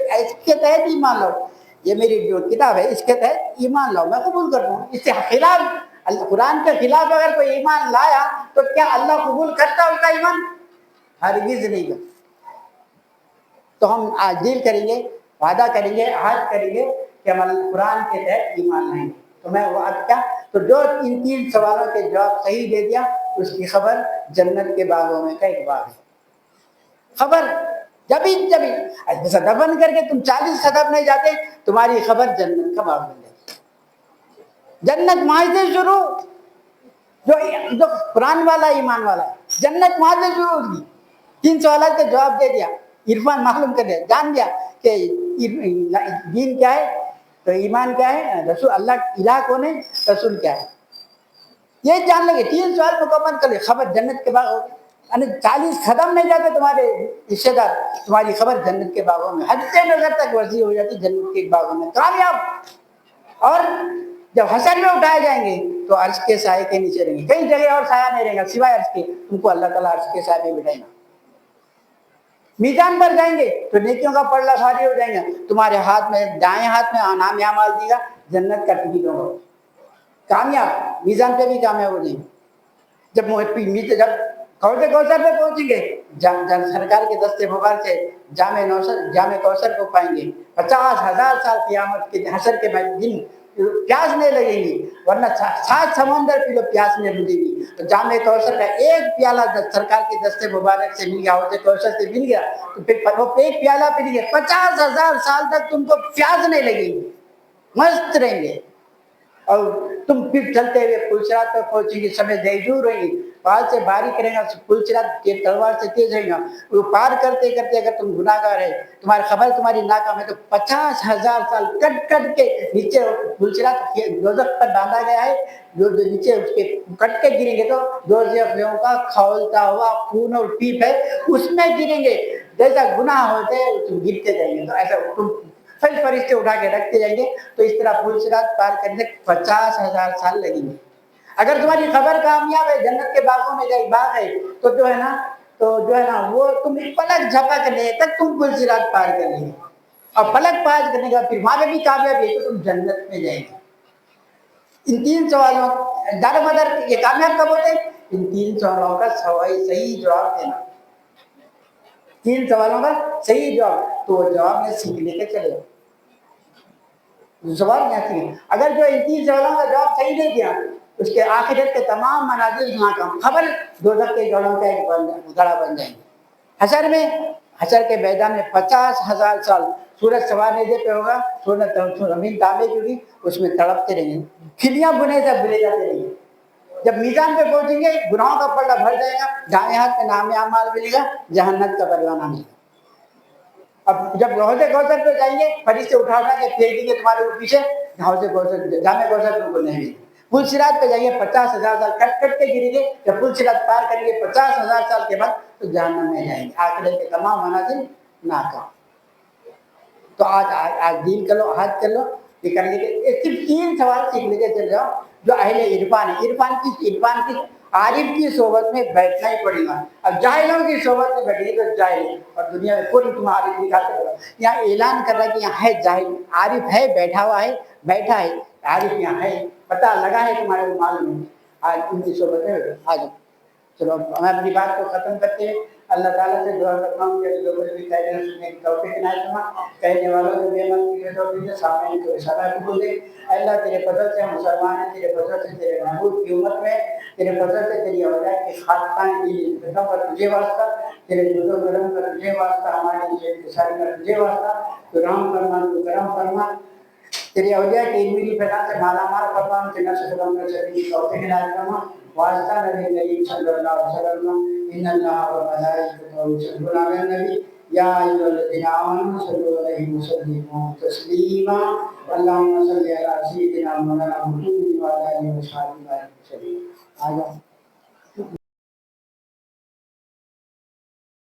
تحت ایمان لاؤ، یہ میری جو کتاب ہے اس کے تحت ایمان لاؤ، میں قبول کرتا ہوں، اس سے خلاف قرآن کے خلاف اگر کوئی ایمان لایا تو کیا اللہ قبول کرتا اس کا ایمان؟ ہرگز نہیں کرتا۔ تو ہم آج ڈیل کریں گے، وعدہ کریں گے، عہد کریں گے کہ ہم قرآن کے تحت ایمان لائیں گے۔ تو میں وہ کیا، تو جو ان 3 سوالوں کے جواب صحیح دے دیا اس کی خبر جنت کے باغوں میں کا ایک باغ ہے، خبر جبھی ایسا دفن کر کے تم 40 قدم نہیں جاتے تمہاری خبر جنت کا باغ بن جاتی، جنت وہاں سے شروع، جو قرآن والا ایمان والا ہے جنت وہاں سے شروع ہوگی۔ 3 سوالات کا جواب دے دیا، عرفان معلوم کر دیا، جان گیا کہ دین کیا ہے، تو ایمان کیا ہے؟ رسول اللہ الہ کون ہے، رسول کیا ہے، یہ جان لیں گے. 3 سوال مکمل کر لیں، خبر جنت کے باغ ہو گئے. یعنی 40 ختم نہیں جاتے تمہارے رشتے دار، تمہاری خبر جنت کے باغوں میں، حد نظر تک ورزی ہو جاتی جنت کے باغوں میں، کامیاب. اور جب حشر میں اٹھائے جائیں گے تو عرش کے سائے کے نیچے رہیں گے، کئی جگہ اور سایہ نہیں رہے گا سوائے عرش کے، تم کو اللہ تعالیٰ عرش کے سائے میں بٹھائے گا. میزان پر جائیں گے تو نیکیوں کا پلڑا بھاری ہو جائیں گا، تمہارے ہاتھ میں، دائیں ہاتھ میں نام اعمال دے گا، جنت کا ٹکٹ ہوگا، کامیاب، میزان پہ بھی کامیاب ہو جائیں گے. جب کوثر پہ پہنچیں گے، سرکار کے دستے مبارک سے جامع کوثر کو پائیں گے. 50,000 سال قیامت کے حشر کے دن پیاس نہیں لگے گی، ورنہ 7 سمندر پی لو پیاس نہیں لگے گی. تو جامع کوثر کا ایک پیالہ سرکار کے دستے مبارک سے مل گیا، حوض کوثر سے مل گیا تو پھر وہ ایک پیالہ پی لیں گے، 50,000 سال تک تم کو پیاس نہیں لگے گی، مست رہیں گے. اور تم پھر چلتے ہوئے پلسرات پر پہنچیں گے، سمے دور رہیں گی، پال سے باری کریں گا، پلسرات کے تلوار سے تیز رہیں گا. وہ پار کرتے کرتے اگر تم گناہ گار ہے، تمہاری خبر تمہاری ناکام ہے، تو 50,000 سال کٹ کٹ کے نیچے پلسرات دوزخ پر باندھا گیا ہے، جو نیچے اس کے کٹ کے گریں گے تو دوزخیوں کا کھولتا ہوا خون اور پیپ ہے، اس میں گریں گے. جیسا گناہ ہوتے ہیں تم گرتے جائیں گے، تو ایسا تم پھر فرشتے اٹھا کے رکھتے جائیں گے. تو اس طرح پلسرات پار کرنے 50,000 سال لگیں گے. اگر تمہاری خبر کامیاب ہے، جنت کے باغوں میں جائے باغ ہے، تو جو ہے نا وہ تم پلک جھپکنے تک تم پلسرات پار کر لیں گے، اور پلک پار کرنے کا پھر وہاں پہ بھی کامیاب ہے تو تم جنت میں جائیں گے. ان 3 سوالوں دار مدار یہ کامیاب کب ہوتے ہیں؟ ان 3 سوالوں کا صحیح جواب دینا. 3 سوالوں کا صحیح جواب، تو وہ جواب میں سیکھ لے کے چلے جاؤ. سوال کیا ہے؟ اگر جو ان 3 سوالوں کا جواب صحیح نہیں دیا، اس کے آخرت کے تمام منازل ناکام، خبر دوزخ کے جوڑوں کا ایک گڑھا بن جائیں گے. حشر کے میدان میں 50,000 سال سورج سوارنے پہ ہوگا، زمین تانبے کی ہوگی، اس میں تڑپتے رہیں گے، کھلیاں بنے سے بلے جاتے رہیں گے. جب میزان پہ پہنچیں گے، گناہوں کا پلڑا بھر جائے گا، دائیں ہاتھ میں نام اعمال ملے گا، جہنت کا پروانہ ملے گا. اب جب حوض کوثر پہ جائیں گے، فرشتے اٹھا کے پھینک دیں گے تمہارے پیچھے، حوض کوثر جامع کوثر کو نہیں ملے. پلسرات پہ جائیے، 50,000 سال کٹ کٹ کے گریں گے، جب پلسرات پار کریں گے 50,000 سال کے بعد تو جہنم میں جائیں گے، آخرت کے تمام منازل ناکام. تو آج دین کر لو، حج کر لو، یہ کرنے کے صرف 3 سوال سیکھ لے کے چل جاؤ. جو اہل عرفان ہے، عرفان کی عارف کی صحبت میں بیٹھنا ہی پڑے گا. اب جاہلوں کی صحبت میں بیٹھے تو جاہل، اور دنیا میں پوری تم عارف دکھاتے ہو. یہاں اعلان کر رہا ہے کہ یہاں ہے جاہل، عارف ہے، بیٹھا ہے، عارف یہاں ہے، پتہ لگا ہے تمہارے معلوم ہے. آج ان کی صحبت میں آ جاؤ. چلو ہم اپنی بات کو ختم کرتے ہیں. اللہ تعالیٰ سے دعا کرتا ہوں کہ لوگوں سے بھی کہنے سننے کی توفیق عنایت فرما، کہنے والوں کو بے من کی توفیق دے، سامعین کو اشارہ قبول دے. اللہ تیرے فضل سے ہم مسلمان ہیں، تیرے فضل سے تیرے محبوب کی امت میں، تیرے فضل سے تیری اولاد کی خاطقان کی فتنوں کا تجھے واسطہ، تیرے جود و کرم کا تجھے واسطہ، ہماری انتشاری کا تجھے واسطہ. تو رحم فرما، تو کرم فرما، تیری اولیاء کی علمی فضا سے مالا مال فرما، ہم سے نفس خدم کر سکیں توفیق عنایت فرما. واسطہ نبی کریم صلی اللہ علیہ وسلم، ان اللہ و ملائکتہ یصلون علی النبی یا ایھا الذین آمنوا صلوا علیہ وسلموا تسلیما. اللہم صل علی سیدنا مولانا محمد وعلی آلہ وصحبہ وسلم.